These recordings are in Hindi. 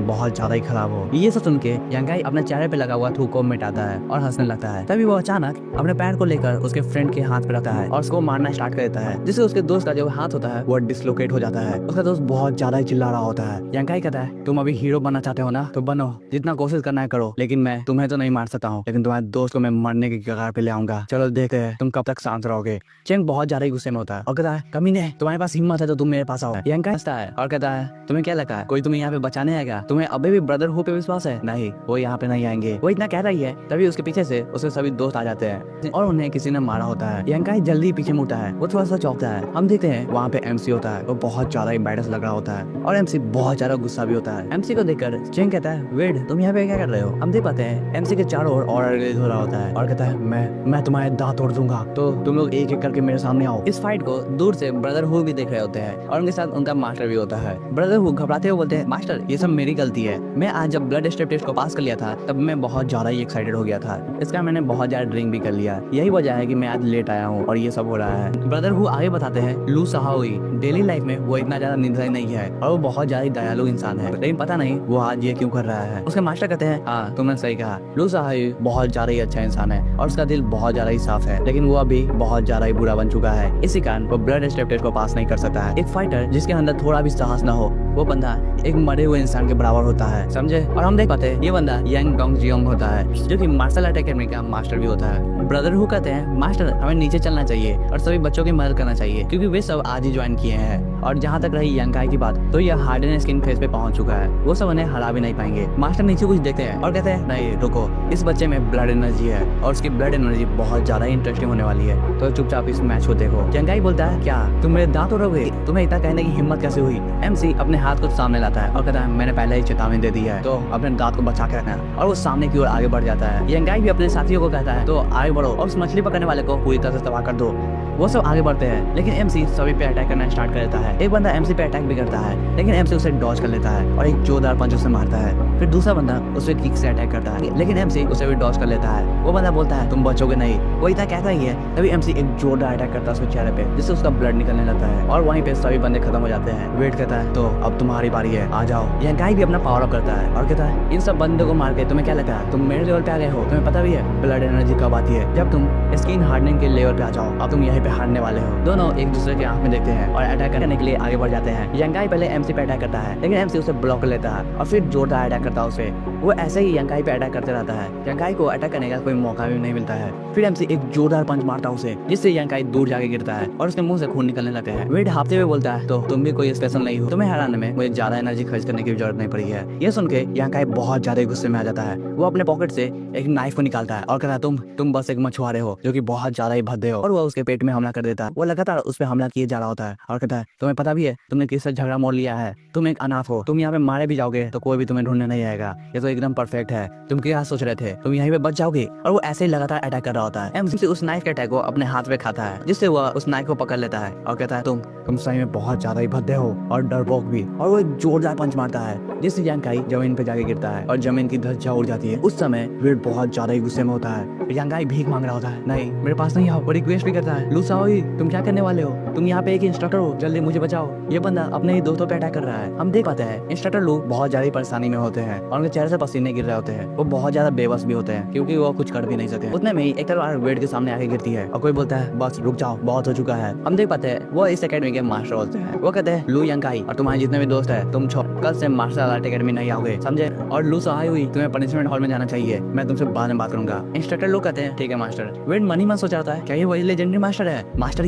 बहुत ज्यादा ही खराब हो। ये सब सुन के यांगाई अपने चेहरे पे लगा हुआ थूक को मिटाता है और हंसने लगता है। तभी वो अचानक अपने पैर को लेकर उसके फ्रेंड के हाथ पे रखता है और उसको मारना स्टार्ट कर देता है, जिससे उसके दोस्त का जो हाथ होता है वो डिसलोकेट हो जाता है। उसका दोस्त बहुत ज्यादा ही चिल्ला रहा होता है। यांगाई कहता है तुम अभी हीरो बनना चाहते हो ना, तो बनो, जितना कोशिश करना है करो, लेकिन मैं तुम्हें तो नहीं मार सकता हूँ, लेकिन तुम्हारे दोस्त को मैं मरने की कगार पे ले आऊंगा। चलो देखते हैं तुम कब तक शांत रहोगे। चेंग बहुत ज्यादा ही गुस्से में होता है और कहता है कमीने, तुम्हारे पास हिम्मत है तो तुम मेरे पास आओ। यांगाई हंसता है और कहता है तुम्हें क्या लगता है कोई तुम्हें यहाँ पे बचाने आएगा? तुम्हें अभी भी ब्रदरहुड पे विश्वास है? नहीं, वो यहाँ पे नहीं आएंगे। वो इतना कह रही है तभी उसके पीछे से उसके सभी दोस्त आ जाते हैं और उन्हें किसी ने मारा होता है। यांगाई जल्दी पीछे मुड़ता है, वो थोड़ा सा चौंकता है। हम देखते हैं वहाँ पे एमसी होता है, वो बहुत ज्यादा ही बैडस लग रहा होता है और एमसी बहुत ज्यादा गुस्सा भी होता है। एमसी को देखकर चेंग कहता है वेड तुम यहाँ पे क्या कर रहे हो? हम देख पाते हैं एमसी के चारों ओर और रिलीज हो रहा होता है और कहता है मैं तुम्हारे दांत तोड़ दूंगा, तो तुम लोग एक एक करके मेरे सामने आओ। इस फाइट को दूर से ब्रदरहुड भी देख रहे होते हैं और उनके साथ उनका मास्टर भी होता है। ब्रदरहुड घबराते हुए बोलते हैं मास्टर ये सब मेरी गलती है, मैं आज जब ब्लड स्टेप टेस्ट को पास कर लिया था तब मैं बहुत ज्यादा ही एक्साइटेड हो गया था, इसका मैंने बहुत ज्यादा ड्रिंक भी कर लिया, यही वजह है कि मैं आज लेट आया हूँ और ये सब हो रहा है। ब्रदरहुड आगे बताते हैं लू सहाओई डेली लाइफ में वो इतना ज्यादा निर्दयी नहीं है और वो बहुत ज्यादा दयालु इंसान है, लेकिन पता नहीं वो आज ये क्यों कर रहा है। उसके मास्टर कहते हैं हाँ तुमने सही कहा, लू सहाओई बहुत ज्यादा ही अच्छा इंसान है और उसका दिल बहुत ज्यादा ही साफ है, लेकिन वो अभी बहुत ज्यादा ही बुरा बन चुका है, इसी कारण वो ब्लड स्टेप टेस्ट को पास नहीं कर सकता है। एक फाइटर जिसके अंदर थोड़ा भी साहस न हो वो बंदा एक मरे हुए इंसान के बराबर होता है, समझे? और हम देख पाते हैं ये बंदा यांग डोंग जियोंग होता है जो कि मार्शल आर्ट एकेडमी का मास्टर भी होता है। ब्रदरहुड कहते हैं मास्टर हमें नीचे चलना चाहिए और सभी बच्चों की मदद करना चाहिए क्योंकि वे सब आज ही ज्वाइन किए हैं, और जहाँ तक रही यांगाई की बात तो यह हार्ड एंड स्किन फेज पे पहुंच चुका है, वो सब उन्हें हरा भी नहीं पाएंगे। मास्टर नीचे कुछ देखते हैं और कहते हैं नहीं रुको, इस बच्चे में ब्लड एनर्जी है और उसकी ब्लड एनर्जी बहुत ज्यादा इंटरेस्टिंग होने वाली है, तो चुपचाप इस मैच को देखो। यांगाई बोलता है क्या तुम मेरे दांत तोड़ोगे? तुम्हें इतना कहने की हिम्मत कैसे हुई? एमसी अपने हाथ को सामने लाता है और कहता है मैंने पहले ही चेतावनी दे दी है, तो अपने दांत को बचा के रखना, और वो सामने की ओर आगे बढ़ जाता है। यांगाई भी अपने साथियों को कहता है तो आगे बढ़ो और उस मछली पकड़ने वाले को पूरी तरह से तबाह कर दो। वो सब आगे बढ़ते हैं लेकिन एमसी सभी पे अटैक करना स्टार्ट कर देता है। एक बंदा एमसी पे अटैक भी करता है लेकिन एमसी उसे डॉज कर लेता है और एक जोरदार पंच उसे मारता है। फिर दूसरा बंदा उसे किक से अटैक करता है लेकिन एमसी उसे भी डॉज कर लेता है। वो बंदा बोलता है तुम बचोगे नहीं, वो इतना कहता ही है तभी एमसी एक जोरदार अटैक करता है उसके चेहरे पे, जिससे उसका ब्लड निकलने लगता है और वहीं पे सभी बंदे खत्म हो जाते हैं। वेट कहता है तो अब तुम्हारी बारी है, आ जाओ। यांगाई भी अपना पावर अप करता है और कहता है इन सब बंदों को मार के तुम्हें क्या लगता है तुम मेरे लेवल पे आ गए हो? तुम्हें पता भी है ब्लड एनर्जी कब आती है? जब तुम स्किन हार्डनिंग के लेवल पे आ जाओ, अब तुम यहीं पे हारने वाले हो। दोनों एक दूसरे के आंख में देखते हैं और अटैक करने के लिए आगे बढ़ जाते हैं। यांगाई पहले एमसी पे अटैक करता है लेकिन एमसी उसे ब्लॉक कर लेता है और फिर जोरदार अटैक करता है उसे। वो ऐसे ही यांगाई पे अटैक करते रहता है, यांगाई को अटैक करने का कोई मौका भी नहीं मिलता है। फिर एमसी एक जोरदार पंच मारता है उसे, जिससे यांगाई दूर जाके गिरता है और उसके मुंह से खून निकलने लगता है। वेड हाफते हुए बोलता है तो तुम भी कोई स्पेशल नहीं हो, तुम्हें हराने में मुझे ज्यादा एनर्जी खर्च करने की जरूरत नहीं पड़ी है। ये सुन के यांगाई बहुत ज्यादा गुस्से में आ जाता है। वो अपने पॉकेट से एक नाइफ को निकालता है और कहता है तुम बस एक मछुआरे हो जो कि बहुत ज्यादा ही भद्दे हो, और वो उसके पेट में हमला कर देता है। वो लगातार उस पर हमला किए जा रहा होता है और कहता है तुम्हें पता भी है तुमने किससे झगड़ा मोड़ लिया है? तुम एक अनाथ हो, तुम यहाँ पे मारे भी जाओगे तो कोई भी तुम्हें ढूंढने नहीं आएगा, ये तो एकदम परफेक्ट है, तुम क्या सोच रहे थे तुम यहीं पे बच जाओगे? और वो ऐसे ही लगातार अटैक कर रहा होता है। एमसी उस नाइफ के अटैक को अपने हाथ पे खाता है, जिससे वह उस नाइफ को पकड़ लेता है और कहता है तुम सही में बहुत ज्यादा ही भद्दे हो और डरपोक भी, और वो एक जोरदार पंच मारता है जिससे यांगाई जमीन पे जाके गिरता है और जमीन की धज्जियां उड़ जाती है। उस समय वेड बहुत ज्यादा ही गुस्से में होता है। यांगाई भीख मांग रहा होता है, नहीं मेरे पास नहीं आओ, और रिक्वेस्ट भी करता है लू सहाओई तुम क्या करने वाले हो? तुम यहाँ पे एक इंस्ट्रक्टर हो, जल्दी मुझे बचाओ। ये बंदा अपने ही दोस्तों पे अटैक कर रहा है। हम देख पाते हैं इंस्ट्रक्टर लोग बहुत ज्यादा परेशानी में होते हैं और उनके चेहरे से पसीने गिर रहे होते हैं। वो बहुत ज्यादा बेबस भी होते हैं क्योंकि वो कुछ कर भी नहीं सके। उतने में ही एक तलवार वेड के सामने आके गिरती है और कोई बोलता है बस रुक जाओ, बहुत हो चुका है। हम देख पाते हैं वो इस एकेडमी के मास्टर होते हैं। वो कहते हैं लू यांगाई और तुम्हारे जितने भी दोस्त है तुम कल से मार्शल आर्ट एकेडमी नहीं आओगे, समझे? और लू सहाओई तुम्हें पनिशमेंट हॉल में जाना चाहिए, मैं तुमसे बाद में बात करूंगा। इंस्ट्रक्टर लोग कहते हैं ठीक है मास्टर। वेड मन ही मन सोच रहा है क्या ये वही लेजेंडरी मास्टर है, मास्टर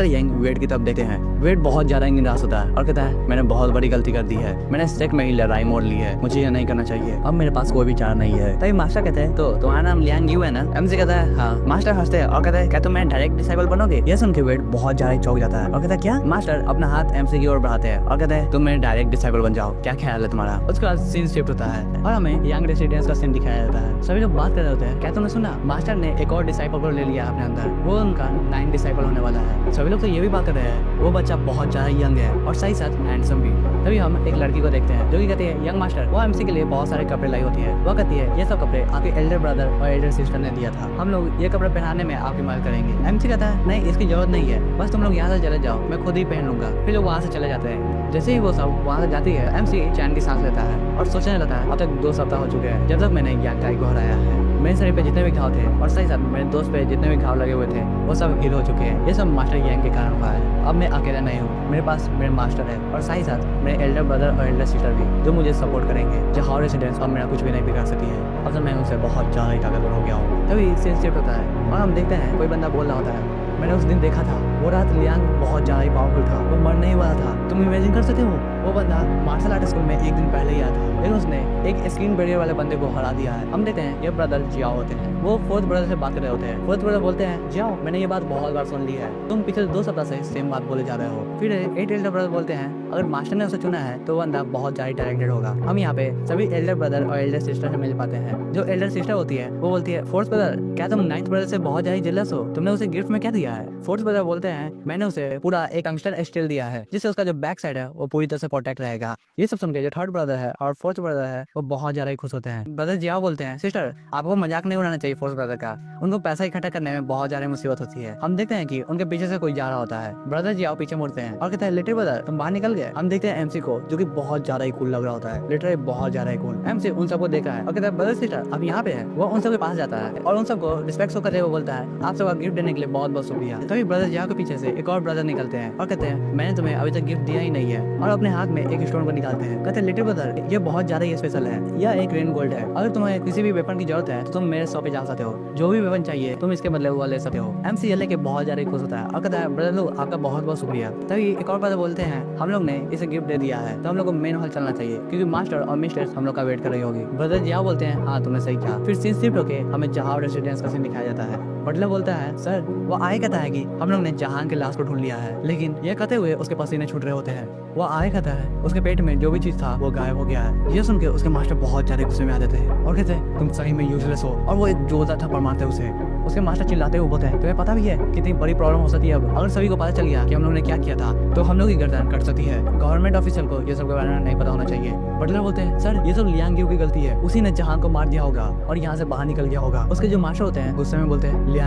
यांग वेड की तरफ देखते हैं। वेड बहुत ज्यादा निराश होता है और कहता है मैंने बहुत बड़ी गलती कर दी है, मैंने सेक में ही लड़ाई मोड़ ली है, मुझे ये नहीं करना चाहिए, अब मेरे पास कोई भी चारा नहीं है। तभी मास्टर कहते हैं तो तुम्हारा नाम लियांग यू है ना? एमसी कहता है हाँ। मास्टर हंसते हैं और कहता है क्या तुम मेरे डायरेक्ट डिसाइबल बनोगे? ये सुन के वेड बहुत ज्यादा चौंक जाता है और कहता है क्या? मास्टर अपना हाथ एमसी की ओर बढ़ाते हैं और कहते हैं तुम मेरे डायरेक्ट डिसाइबल बन जाओ, क्या ख्याल है तुम्हारा? उसके बाद सीन शिफ्ट होता है और हमें यंग रेसिडेंस का सीन दिखाया जाता है। सभी लोग बात कर रहे होते हैं, क्या तुमने सुना मास्टर ने एक और डिसाइपल को ले लिया अपने अंदर, वो उनका 9 डिसाइपल होने वाला है। सभी लोग तो ये भी बात कर रहे हैं वो बच्चा बहुत ज्यादा यंग है और सही साथ हैंडसम भी। तभी हम एक लड़की को देखते हैं जो कि कहती है यंग मास्टर वो एमसी के लिए बहुत सारे कपड़े लाई होती है। वो कहती है ये सब कपड़े आपके एल्डर ब्रदर और एल्डर सिस्टर ने दिया था, हम लोग ये कपड़े पहनाने में आपकी मदद करेंगे। एमसी कहता है नहीं इसकी जरूरत नहीं है, बस तुम लोग यहाँ से चले जाओ, मैं खुद ही पहन लूंगा। फिर लोग वहाँ से चले जाते हैं। जैसे ही वो सब वहाँ से जाती है एमसी चैन की सांस लेता है और सोचने लगता है अब तक 2 सप्ताह हो चुके हैं जब तक मैंने यांग को हराया है। मेरे शरीर पे जितने भी घाव थे और सही साथ मेरे दोस्त पे जितने भी घाव लगे हुए थे वो सब हील हो चुके हैं। ये सब मास्टर यांग के कारण हुआ है। अब मैं अकेला नहीं हूँ, मेरे पास मेरे मास्टर है और साथ ही साथ मेरे एल्डर ब्रदर और एल्डर सिस्टर भी जो मुझे सपोर्ट करेंगे। जहाँ रेसिडेंस अब मेरा कुछ भी नहीं बिगाड़ सकती है। अब तो मैं उनसे बहुत ज़्यादा ही ताकतवर हो गया हूँ। तभी सीन शिफ्ट होता है और हम देखते हैं कोई बंदा बोल रहा होता है मैंने उस दिन देखा था वो रात लियांग बहुत ज़्यादा ही पावरफुल था, वो मर नहीं वाला था। तुम इमेजिन कर सकते हो वो बंदा मार्शल आर्ट स्कूल में एक दिन पहले ही आया था लेकिन उसने एक स्क्रीन बैरियर वाले बंदे को हरा दिया है। हम देखते हैं ये ब्रदर जियाओ होते हैं, वो फोर्थ ब्रदर से बात कर रहे होते हैं। फोर्थ ब्रदर बोलते हैं जियाओ मैंने ये बात बहुत बार सुन ली है, तुम पिछले 2 सप्ताह से सेम बात बोले जा रहे हो। फिर 8 एल्डर ब्रदर बोलते हैं अगर मास्टर ने उसे चुना है तो बंदा बहुत ज़्यादा टैलेंटेड होगा। हम यहाँ पे सभी एल्डर ब्रदर और एल्डर सिस्टर से मिल पाते हैं। जो एल्डर सिस्टर होती है वो बोलती है फोर्थ ब्रदर क्या तुम 9th ब्रदर से बहुत ज़्यादा जेलस हो, तुमने उसे गिफ्ट में क्या दिया है। फोर्थ ब्रदर बोलते हैं मैंने उसे पूरा एक टंगस्टन स्टील दिया है जिससे उसका जो बैक साइड है वो पूरी तरह से प्रोटेक्ट रहेगा। ये सब सुन के जो थर्ड ब्रदर है और फोर्थ ब्रदर है वो बहुत ज्यादा ही खुश होते हैं। ब्रदर जियाओ बोलते हैं सिस्टर आपको मजाक नहीं उड़ाना चाहिए फोर्थ ब्रदर का, उनको पैसा इकट्ठा करने में बहुत ज्यादा मुसीबत होती है। हम देखते हैं कि उनके पीछे से कोई जा रहा होता है। ब्रदर जियाओ पीछे मुड़ते हैं और कहते हैं लिटिल ब्रदर तुम बाहर निकल गए। हम देखते हैं एमसी को जो कि बहुत ज्यादा ही कूल लग रहा होता है, लिटरली बहुत ज्यादा ही कूल। एमसी उन सबको देखा है और कहता है ब्रदर सिस्टर अब यहाँ पे है। वो उन सबके पास जाता है और उन सबको रिस्पेक्ट शो करते हुए बोलता है आप सबका गिफ्ट देने के लिए बहुत बहुत शुक्रिया। तभी ब्रदर जियाओ के पीछे से एक और ब्रदर निकलते हैं और कहते हैं मैंने तुम्हें अभी तक गिफ्ट दिया ही नहीं है और अपने हाथ में एक स्टोन को निकालते हैं। कहते हैं लिटिल ब्रदर ये बहुत ज्यादा ही स्पेशल है, यह एक रेन गोल्ड है, अगर तुम्हें किसी भी वेपन की जरूरत है तो तुम मेरे शॉप पे जा सकते हो, जो भी वेपन चाहिए तुम इसके बदले वो ले सकते हो। एमसी ये लेके बहुत ज्यादा खुश होता है और कहता है ब्रदर लोग आपका बहुत बहुत शुक्रिया। तभी एक और ब्रदर बोलते हैं हम लोग ने इसे गिफ्ट दे दिया है तो हम लोग को मेन हॉल चलना चाहिए क्योंकि मास्टर और मिस्टर हम लोग का वेट कर रही होगी। ब्रदर जियाओ बोलते हैं हाँ तुमने सही कहा। फिर सीन शिफ्ट होके हमें जहां रेसिडेंस का सीन दिखाया जाता है। बटलर बोलता है सर वो आए कहता है कि हम लोग ने जहां के लाश को ढूंढ लिया है, लेकिन ये कहते हुए उसके पसीने छूट रहे होते हैं। वो आए कहता है उसके पेट में जो भी चीज था वो गायब हो गया है। ये सुन के उसके मास्टर बहुत ज्यादा गुस्से में आ जाते हैं और कहते हैं तुम सही में यूजलेस हो और वो एक जोरदार थप्पड़ मारते हैं उसे। उसके मास्टर चिल्लाते हुए बोलते हैं तुम्हें पता भी है कितनी बड़ी प्रॉब्लम हो सकती है अब अगर सभी को पता चल गया कि हम लोगों ने क्या किया था तो हम लोग की गर्दन कट सकती है। गवर्नमेंट ऑफिसर को ये सब के बारे में नहीं पता होना चाहिए। बटलर बोलते हैं सर ये सब लियांग की गलती है, उसी ने जहां को मार दिया होगा और यहाँ से बाहर निकल गया होगा। उसके जो मास्टर होते हैं गुस्से में बोलते हैं लियांग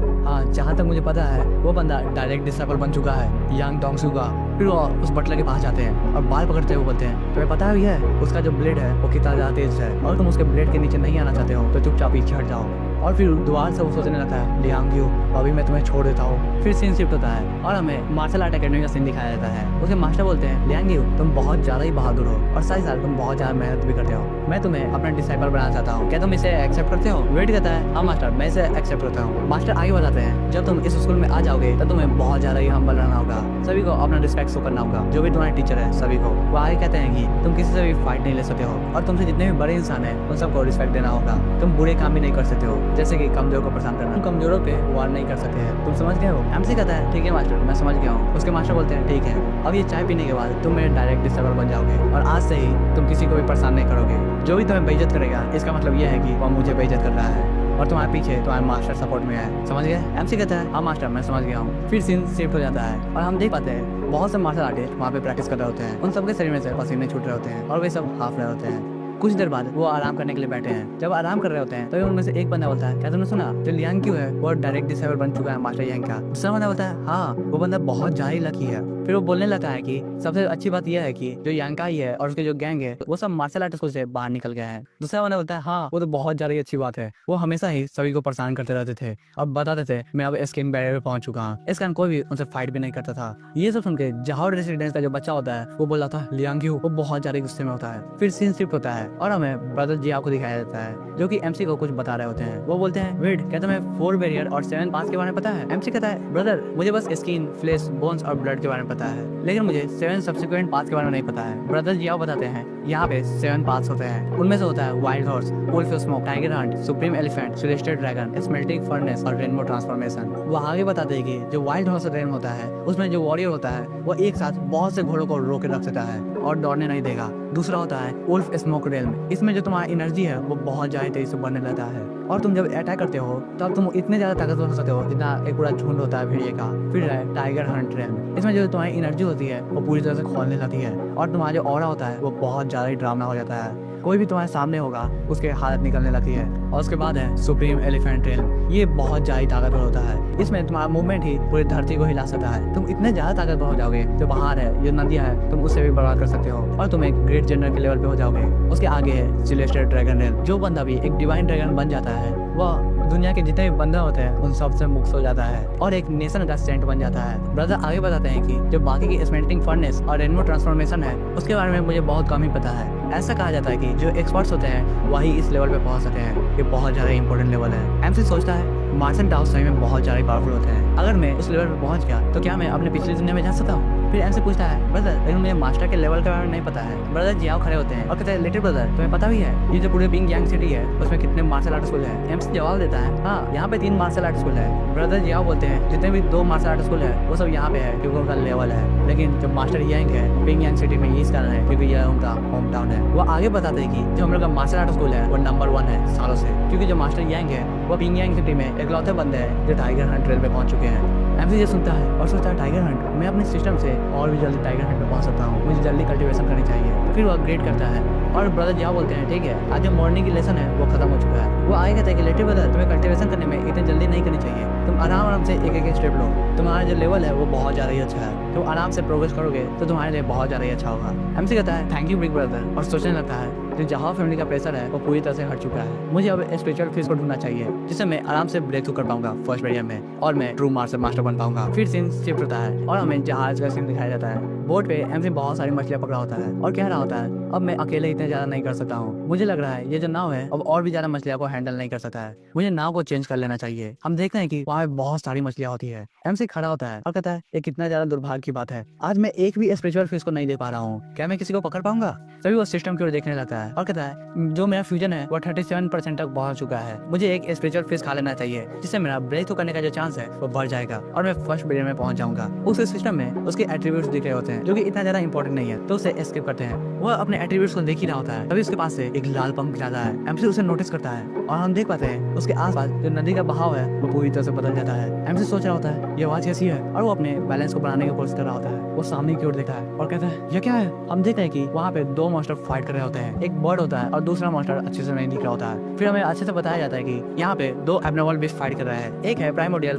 हाँ जहाँ तक मुझे पता है वो बंदा डायरेक्ट डिसाइपल बन चुका है यांग डोंगसू का। फिर वो उस बटलर के पास जाते हैं और बाल पकड़ते हुए बोलते हैं तुम्हें पता भी है उसका जो ब्लेड है वो कितना ज्यादा तेज है और तुम उसके ब्लेड के नीचे नहीं आना चाहते हो तो चुपचाप पीछे हट जाओ। और फिर दोबारा से वो सोचने लगता है लियांग अभी मैं तुम्हें छोड़ देता हूँ। फिर सीन शिफ्ट होता है और हमें मार्शल आर्ट एकेडमी का सीन दिखाया जाता है। उसके मास्टर बोलते हैं लियांग तुम बहुत ज्यादा ही बहादुर हो और साथ ही साथ तुम बहुत ज्यादा मेहनत भी करते हो, मैं तुम्हें अपना डिसाइपल बनाना चाहता हूँ, क्या तुम इसे एक्सेप्ट करते हो। वेट कहता है हाँ मास्टर मैं इसे एक्सेप्ट करता हूँ। मास्टर आगे बताते हैं जब तुम इस स्कूल में आ जाओगे तो तुम्हें बहुत ज्यादा ही हम्बल रहना होगा, सभी को अपना रिस्पेक्ट शो करना होगा, जो भी तुम्हारे टीचर है सभी को। वो आगे कहते हैं कि तुम किसी से भी फाइट नहीं ले सकते हो और तुमसे जितने भी बड़े इंसान है उन सबको रिस्पेक्ट देना होगा, तुम बुरे काम भी नहीं कर सकते हो जैसे कि कमजोर को परेशान करना, तुम कमजोरों पे वार नहीं कर सकते हैं, तुम समझ गए हो। एमसी कहता है ठीक है मास्टर मैं समझ गया हूँ। उसके मास्टर बोलते हैं ठीक है अब ये चाय पीने के बाद तुम मेरे डायरेक्ट डिसाइपल बन जाओगे और आज से ही तुम किसी को भी परेशान नहीं करोगे, जो भी तुम्हें बेइज्जत करेगा इसका मतलब यह है कि वह मुझे बेइज्जत कर रहा है और तुम्हारे पीछे तुम्हारे मास्टर सपोर्ट में है, समझ गए। एमसी कहता है हाँ मास्टर मैं समझ गया हूँ। फिर सीन शिफ्ट हो जाता है और हम देख पाते हैं बहुत से मार्शल आर्टिस्ट वहाँ पे प्रैक्टिस कर रहे होते हैं, उन सबके शरीर में से पसीने छूट रहे होते हैं और वे सब हाफ रहे होते हैं। कुछ देर बाद वो आराम करने के लिए बैठे हैं। जब आराम कर रहे होते हैं तो उनमें से एक बंदा बोलता है क्या तुमने सुना जो लियांग है वो डायरेक्ट डिसाइपल बन चुका है मास्टर यांग का। दूसरा बंदा बोलता है हाँ वो बंदा बहुत ज्यादा ही लकी है। फिर वो बोलने लगता है कि सबसे अच्छी बात यह है कि जो यांग ही है और उसके जो गैंग है वो सब मार्शल आर्ट स्कूल से बाहर निकल गए हैं। दूसरा बंदा बोलता है हाँ वो तो बहुत ज्यादा ही अच्छी बात है, वो हमेशा ही सभी को परेशान करते रहते थे और बताते थे मैं अब स्किन बैरियर पे पहुंच चुका हूँ, इस कारण कोई भी उनसे फाइट भी नहीं करता था। ये सब सुन के जहां रेसिडेंस का जो बच्चा होता है वो बोल रहा था लियांग वो बहुत ज्यादा गुस्से में होता है। फिर सीन शिफ्ट होता है और हमें ब्रदर जियाओ को दिखाया जाता है जो कि एमसी को कुछ बता रहे होते हैं। वो बोलते हैं वेट क्या तुम्हें 4 बैरियर और 7 पास के बारे में पता है। एमसी कहता है ब्रदर मुझे बस स्किन फ्लेश बोन्स और ब्लड के बारे में पता है लेकिन मुझे 7 सब्सिक्वेंट पास के बारे में नहीं पता है। ब्रदर जियाओ बताते हैं यहाँ पे 7 पास होते हैं, उनमें से होता है wild horse, wolf smoke, tiger hunt, supreme elephant, celestial dragon, smelting furnace और रेनबो ट्रांसफॉर्मेशन। वो आगे बताते हैं कि जो वाइल्ड हॉर्स रेन होता है उसमें जो वॉरियर होता है वो एक साथ बहुत से घोड़ों को रोक के रख सकता है और दौड़ने नहीं देगा। दूसरा होता है वुल्फ स्मोक रेल्म। इसमें जो तुम्हारा एनर्जी है वो बहुत ज्यादा तेजी से बढ़ने लगता है और तुम जब अटैक करते हो तब तुम इतने ज्यादा ताकतवर हो सकते हो जितना एक पूरा झुंड होता है भेड़िए का। फिर है टाइगर हंट रेल्म। इसमें जो तुम्हारी एनर्जी होती है वो पूरी तरह से खोलने लगती है और तुम्हारा जो ऑरा होता है वो बहुत ज्यादा ही ड्रामा हो जाता है। कोई भी तुम्हारे सामने होगा उसके हालत निकलने लगती है। और उसके बाद है सुप्रीम एलिफेंट रेल्म। ये बहुत ज्यादा ताकतवर होता है। इसमें तुम्हारा मूवमेंट ही पूरी धरती को हिला सकता है। तुम इतने ज्यादा ताकतवर हो जाओगे, जो पहाड़ है, जो नदियां है, तुम उससे भी बर्बाद कर सकते हो और तुम एक ग्रेट जनरल के लेवल पे हो जाओगे। उसके आगे है सेलेस्टियल ड्रैगन रेल्म। जो बंदा भी एक डिवाइन ड्रैगन बन जाता है वह दुनिया के जितने भी बंदर होते हैं उन सबसे मुक्त हो जाता है और एक नेशन का सेंट बन जाता है। ब्रदर आगे बताते हैं कि जो बाकी की स्मेल्टिंग फर्नेस और रेनबो ट्रांसफॉर्मेशन है उसके बारे में मुझे बहुत कम ही पता है। ऐसा कहा जाता है कि जो एक्सपर्ट्स होते हैं वही इस लेवल पे पहुंच सकते हैं। ये बहुत ज्यादा इंपॉर्टेंट लेवल है। एमसी सोचता है मार्शन टाउस सही में बहुत ज्यादा पावरफुल होते हैं। अगर मैं उस लेवल पे पहुंच गया तो क्या मैं अपने पिछली दुनिया में जा सकता हूँ? फिर एमसी पूछता है ब्रदर लेकिन मुझे मास्टर के लेवल के बारे में नहीं पता है। ब्रदर जियाओ खड़े होते हैं और कहते हैं लिटिल ब्रदर तुम्हें पता भी है ये जो पूरे पिंग यांग सिटी है उसमें कितने मार्शल आर्ट स्कूल है? एमसी जवाब देता है हाँ यहाँ पे 3 मार्शल आर्ट स्कूल है। ब्रदर जियाओ बोलते हैं जितने भी 2 मार्शल आर्ट स्कूल है वो सब यहाँ पे है क्योंकि उनका लेवल है, लेकिन जो मास्टर यांग है पिंग यांग सिटी में इस कारण है क्योंकि यह उनका होम टाउन है। वो आगे बताते हैं कि जो हम लोग का मार्शल आर्ट स्कूल है वो नंबर 1 है सालों से, क्योंकि जो मास्टर यांग है वो पिंग यांग सिटी में इकलौते बंदे हैं जो टाइगर हंट रेल पे पहुंच चुके हैं। एमसी ये सुनता है और सोचता है टाइगर हंट, मैं अपने सिस्टम से और भी जल्दी टाइगर हंट पे पहुंच सकता हूँ, मुझे जल्दी कल्टीवेशन करनी चाहिए। फिर वो अपग्रेड करता है और ब्रदर जियाओ बोलते हैं ठीक है आज जो मॉर्निंग की लेसन है वो खत्म हो चुका है। वो आगे कहते हैं कि लिटिल ब्रदर तुम्हें कल्टीवेशन करने में इतनी जल्दी नहीं करनी चाहिए, तुम आराम से एक एक स्टेप लो, तुम्हारा जो लेवल है वो बहुत ज़्यादा ही अच्छा है, तुम आराम से प्रोग्रेस करोगे तो तुम्हारे लिए बहुत ज़्यादा ही अच्छा होगा। एमसी कहता है थैंक यू बिग ब्रदर और सोचने लगता है जो जहाँ फैमिली का प्रेशर है वो पूरी तरह से हट चुका है। मुझे अब स्पिरिचुअल फेस को ढूंढना चाहिए जिससे मैं आराम से ब्रेक थ्रू कर पाऊंगा फर्स्ट वेरिएंट में और मैं ट्रू मार्शल मास्टर बन पाऊंगा। फिर सीन शिफ्ट होता है और हमें जहाज का सीन दिखाया जाता है। बोट पे एमसी बहुत सारी मछलियां पकड़ा होता है और कह रहा होता है अब मैं अकेले इतने ज्यादा नहीं कर सकता हूँ, मुझे लग रहा है ये जो नाव है अब और भी ज्यादा मछलियों को हैंडल नहीं कर सकता है, मुझे नाव को चेंज कर लेना चाहिए। हम देखते हैं कि वहाँ पे बहुत सारी मछलियां होती है। एमसी खड़ा होता है और कहता है ये कितना ज्यादा दुर्भाग्य की बात है, आज मैं एक भी स्पिरिचुअल फिश को नहीं दे पा रहा हूँ, क्या मैं किसी को पकड़ पाऊंगा? तभी वो सिस्टम की ओर देखने लगता है और कहता है जो मेरा फ्यूजन है वो 37% तक पहुंच चुका है, मुझे एक स्पिरिचुअल फिश खा लेना चाहिए जिससे मेरा ब्रेक थ्रू करने का जो चांस है वो बढ़ जाएगा और मैं फर्स्ट बिलियन में पहुंच जाऊंगा। उस सिस्टम में उसके एट्रीब्यूट्स दिख रहे होते हैं जो कि इतना ज्यादा इंपॉर्टेंट नहीं है तो उसे एस्केप करते हैं। वह अपने एट्रीब्यूट्स को देख ही रहा होता है तभी उसके पास से एक लाल पंख जाता है। एमसी उसे नोटिस करता है और हम देख पाते हैं उसके आसपास जो नदी का बहाव है वो पूरी तरह से बदल जाता है। एमसी सोच रहा होता है ये आवाज कैसी है और वो अपने बैलेंस को बनाने की कोशिश कर रहा होता है। वो सामने की ओर देखता है और कहता है ये क्या है? हम देखते हैं कि वहाँ पे 2 मॉन्स्टर फाइट कर रहे होते हैं, एक बर्ड होता है और दूसरा मॉन्स्टर अच्छे से नहीं दिख रहा होता है। फिर हमें अच्छे से बताया जाता है कि यहाँ पे 2 एब्नॉर्मल बीस्ट फाइट कर रहे हैं, एक है प्राइमोर्डियल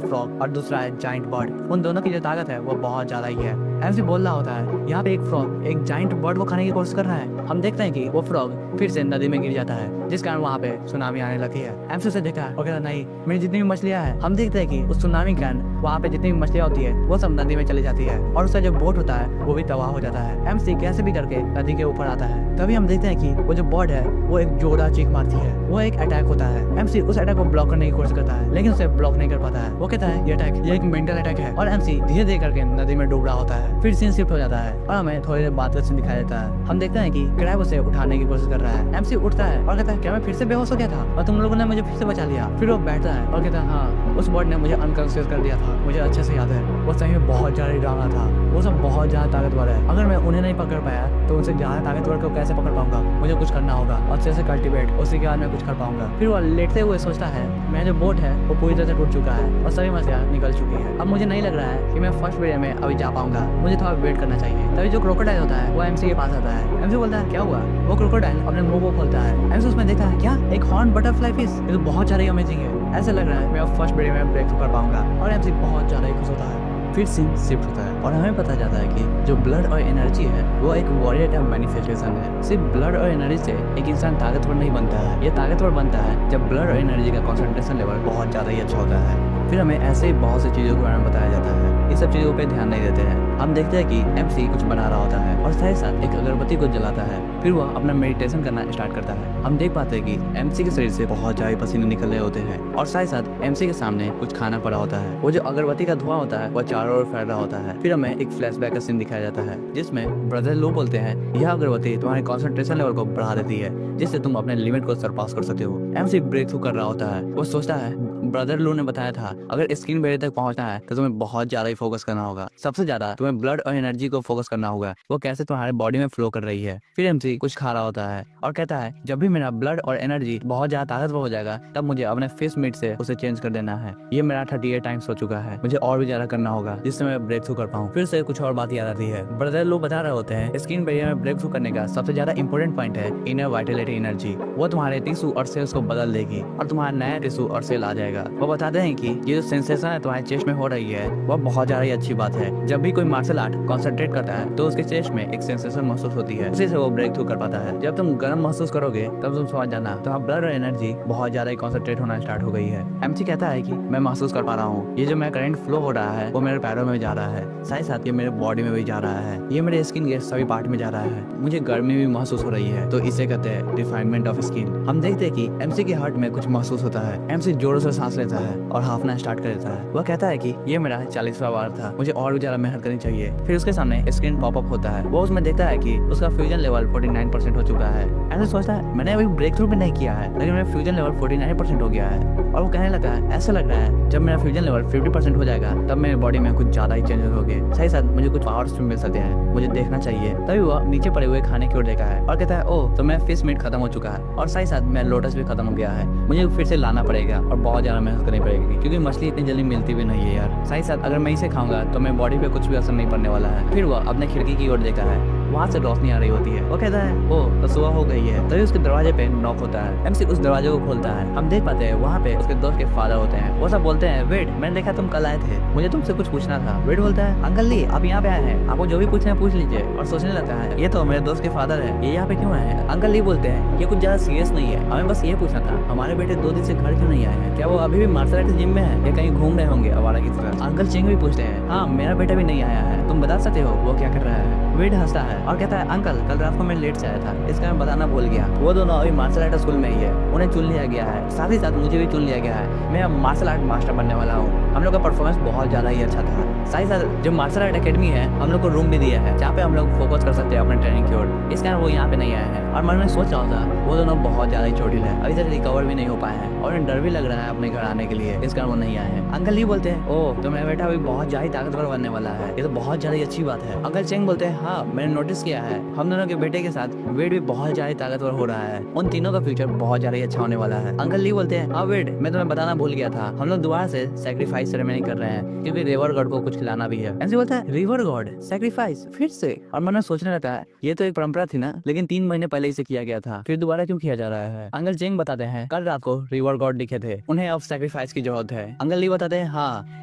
फ्रॉग और दूसरा है जाइंट बर्ड। उन दोनों की जो ताकत है वो बहुत ज्यादा ही है। एमसी बोल रहा होता है यहाँ पे एक फ्रॉग एक जाइंट बर्ड को खाने की कोशिश कर रहा है। हम देखते हैं कि वो फ्रॉग फिर से नदी में गिर जाता है जिस कारण वहाँ पे सुनामी आने लगती है। एमसी उसे देखता है और कहता नहीं मेरी जितनी भी मछलियाँ हैं, हम देखते हैं कि उस सुनामी के कारण वहाँ पे जितनी भी मछलियाँ होती है वो सब नदी में चली जाती है और उसका जो बोट होता है वो भी तबाह हो जाता है। एमसी कैसे भी करके नदी के ऊपर आता है। तभी हम देखते हैं कि वो जो बर्ड है वो एक जोड़ा चीख मारती है, वो एक अटैक होता है। एमसी उस अटैक को ब्लॉक करने की कोशिश करता है लेकिन उसे ब्लॉक नहीं कर पाता है। वो कहता है ये अटैक ये एक मेंटल अटैक है और एमसी धीरे धीरे करके नदी में डूब रहा होता है। फिर सीन शिफ्ट हो जाता है और हमें थोड़ी देर बाद का सीन दिखाया जाता है। हम देखते हैं कि क्रैब उसे उठाने की कोशिश कर रहा है। एमसी उठता है और कहता है क्या मैं फिर से बेहोश हो गया था और तुम लोगों ने मुझे फिर से बचा लिया? फिर वो बैठता है और कहता है हाँ उस बर्ड ने मुझे अनकॉन्शियस कर दिया था, मुझे अच्छे से याद है, वो सही में बहुत ज्यादा डरावना था, वो सब बहुत ज्यादा ताकतवर है, अगर मैं उन्हें नहीं पकड़ पाया तो उनसे ज्यादा ताकतवर को कैसे पकड़ पाऊंगा? मुझे कुछ करना होगा अच्छे से कल्टीवेट, उसी के बाद मैं कुछ कर पाऊंगा। फिर वो लेटते हुए सोचता है मेरा जो बोट है वो पूरी तरह से टूट चुका है और सभी मछलियाँ निकल चुकी है, अब मुझे नहीं लग रहा है कि मैं फर्स्ट वेरिएंट में अभी जा पाऊंगा, मुझे थोड़ा वेट करना चाहिए। तभी जो क्रोकोडाइल होता है वो एमसी के पास आता है। एमसी बोलता है क्या हुआ? वो क्रोकोडाइल अपने मुंह को खोलता है। एमसी उसमें देखता है क्या एक हॉर्न बटरफ्लाई फिश, ये तो बहुत ज्यादा अमेजिंग है, ऐसा लग रहा है मैं अब फर्स्ट वेरिएंट में ब्रेक थ्रू कर पाऊंगा और एमसी बहुत ज्यादा ही खुश होता है। फिर सीन शिफ्ट होता है और हमें पता जाता है कि जो ब्लड और एनर्जी है वो एक वॉरियर का मैनिफेस्टेशन है। सिर्फ ब्लड और एनर्जी से एक इंसान ताकतवर नहीं बनता है, ये ताकतवर बनता है जब ब्लड और एनर्जी का कंसंट्रेशन लेवल बहुत ज़्यादा ही अच्छा होता है। फिर हमें ऐसे ही बहुत सी चीज़ों के बारे में बताया जाता है, ये सब चीज़ों पे ध्यान नहीं देते हैं। हम देखते हैं कि एमसी कुछ बना रहा होता है और साथ साथ एक अगरबत्ती को जलाता है, फिर वह अपना मेडिटेशन करना स्टार्ट करता है। हम देख पाते हैं कि एमसी के शरीर से बहुत ज्यादा पसीने निकल रहे होते हैं और साथ साथ एमसी के सामने कुछ खाना पड़ा होता है। वो जो अगरबत्ती का धुआं होता है वह चारों ओर फैल रहा होता है। फिर हमें एक फ्लैशबैक का सीन दिखाया जाता है जिसमें ब्रदर लो बोलते हैं यह अगरबत्ती तुम्हारे कॉन्सेंट्रेशन लेवल को बढ़ा देती है जिससे तुम अपने लिमिट को सरपास कर सकते हो। एमसी ब्रेक थ्रू कर रहा होता है, वो सोचता है ब्रदर लो ने बताया था अगर स्क्रीन बेरे तक पहुंचना है तो तुम्हें बहुत ज्यादा ही फोकस करना होगा, सबसे ज्यादा तुम्हें ब्लड और एनर्जी को फोकस करना होगा, वो कैसे तुम्हारे बॉडी में फ्लो कर रही है। फिर एमसी एमसी कुछ खा रहा होता है और कहता है जब भी मेरा ब्लड और एनर्जी बहुत ज्यादा ताकतवर हो जाएगा तब मुझे अपने फिश मीट से उसे चेंज कर देना है। ये मेरा 38 टाइम्स हो चुका है, मुझे और भी ज्यादा करना होगा जिससे मैं ब्रेक थ्रू कर पाऊँ। फिर से कुछ और बात याद आती है। ब्रदर लोग बता रहे होते हैं स्किन बैरियर में ब्रेक थ्रू करने का सबसे ज्यादा इंपॉर्टेंट पॉइंट है इनर वाइटलिटी एनर्जी। वो तुम्हारे टिश्यू और सेल्स को बदल देगी और तुम्हारा नया टिश्यू और सेल आ जाएगा। वो बताते हैं कि ये जो सेंसेशन है तुम्हारे चेस्ट में हो रही है वो बहुत ज्यादा ही अच्छी बात है। जब भी कोई मार्शल आर्ट कॉन्सेंट्रेट करता है तो उसके चेस्ट में एक सेंसेशन महसूस होती है, उसी से वो ब्रेक थ्रू कर पाता है। जब तुम गर्म महसूस करोगे तब तुम समझ जाना तुम्हारा ब्लड और एनर्जी बहुत ज्यादा कॉन्सेंट्रेट होना स्टार्ट हो गई है। एमसी कहता है कि मैं महसूस कर पा रहा हूँ ये जो मेरा करंट फ्लो हो रहा है वो मेरे पैरों में जा रहा है, साथ ही साथ ये मेरे बॉडी में भी जा रहा है, ये मेरे स्किन के सभी पार्ट में जा रहा है, मुझे गर्मी भी महसूस हो रही है। तो इसे कहते हैं रिफाइनमेंट ऑफ स्किन। हम देखते हैं कि एमसी के हार्ट में कुछ महसूस होता है। एमसी जोरों से सांस लेता है और हाफना स्टार्ट कर देता है। वह कहता है कि ये मेरा 40वां बार था, मुझे और भी ज्यादा मेहनत करनी चाहिए। फिर उसके सामने स्क्रीन पॉपअप होता है। वो उसमें देखता है कि उसका फ्यूजन लेवल 49% हो चुका है। ऐसे सोचता है मैंने अभी ब्रेक थ्रू भी नहीं किया है लेकिन मेरा फ्यूजन लेवल 49% हो गया है। और वो कहने लगा है ऐसा लग रहा है जब मेरा फ्यूजन लेवल 50% हो जाएगा तब मेरे बॉडी में कुछ ज्यादा ही चेंजेस हो गए, साथ ही साथ मुझे कुछ पावर्स भी मिल सकते हैं, मुझे देखना चाहिए। तभी वह नीचे पड़े हुए खाने की ओर देखा है और कहता है ओह तो मेरा फिश मीट खत्म हो चुका है और साथ ही साथ मेरा लोटस भी खत्म हो गया है, मुझे फिर से लाना पड़ेगा और बहुत ज्यादा मेहनत करनी पड़ेगी क्योंकि मछली इतनी जल्दी मिलती भी नहीं है यार। साथ ही साथ अगर मैं इसे खाऊंगा तो मेरे बॉडी पे कुछ भी असर नहीं पड़ने वाला है। फिर वह अपने खिड़की की ओर देखा है, वहाँ से रोशनी आ रही होती है। वो कहता है ओ तो सुबह हो गई है। तभी उसके दरवाजे पे नॉक होता है। एमसी उस दरवाजे को खोलता है। हम देख पाते हैं वहाँ पे उसके दोस्त के फादर होते हैं। वो सब बोलते हैं वेट मैंने देखा तुम कल आए थे, मुझे तुमसे कुछ पूछना था। वेट बोलता है अंकल ली आप यहाँ पे आए हैं, आपको जो भी पूछना है पूछ लीजिए। और सोचने लगता है ये तो मेरे दोस्त के फादर है, ये यहाँ पे क्यों आए हैं। अंकल ली बोलते हैं ये कुछ ज्यादा सीरियस नहीं है, हमें बस ये पूछना था हमारे बेटे 2 दिन से घर क्यों नहीं आए हैं, क्या वो अभी भी मार्शल आर्ट जिम में है या कहीं घूम रहे होंगे आवारा की तरह। अंकल चिंग भी पूछते हैं हाँ मेरा बेटा भी नहीं आया है, तुम बता सकते हो वो क्या कर रहा है। वेड हंसता है और कहता है अंकल कल रात को मैं लेट से आया था इसका मैं बताना भूल गया। वो दोनों अभी मार्शल आर्ट स्कूल में ही है, उन्हें चुन लिया गया है, साथ ही साथ मुझे भी चुन लिया गया है। मैं अब मार्शल आर्ट मास्टर बनने वाला हूँ। हम लोग का परफॉर्मेंस बहुत ज्यादा ही अच्छा था। साथ ही साथ जो मार्शल आर्ट एकेडमी है हम लोग को रूम भी दिया है जहाँ पे हम लोग फोकस कर सकते हैं अपने ट्रेनिंग की ओर। इस कारण वो यहाँ पे नहीं आए हैं और मन में सोच रहा था वो दोनों बहुत ज्यादा ही चोटिल है, अभी तक रिकवर भी नहीं हो पाए हैं और उन्हें डर भी लग रहा है अपने घर आने के लिए, इस कारण वो नहीं आए हैं। अंकल ली बोलते हैं ओह तो मेरा बेटा अभी बहुत ज्यादा ताकतवर बनने वाला है, ये तो बहुत ज्यादा अच्छी बात है। अंकल चेंग बोलते हैं हाँ मैंने नोटिस किया है हम दोनों के बेटे के साथ वेट भी बहुत ज्यादा ताकतवर हो रहा है, उन तीनों का फ्यूचर बहुत ज्यादा अच्छा होने वाला है। अंकल ली बोलते हैं हाँ वेट मैं तुम्हें बताना भूल गया था, हम लोग दोबारा से सैक्रिफाइस सेरेमनी कर रहे हैं क्योंकि रिवर गॉड को कुछ खिलाना भी है। ऐसे बोलता है रिवर गॉड सैक्रिफाइस फिर से, और मन में सोचने लगता है ये तो एक परंपरा थी ना, लेकिन 3 महीने पहले इसे किया गया था, फिर दोबारा क्यों किया जा रहा है। अंकल चेंग बताते हैं कल रात को रिवर गॉड दिखे थे, उन्हें अब सैक्रिफाइस की जरूरत है। अंकल ली बताते हैं हाँ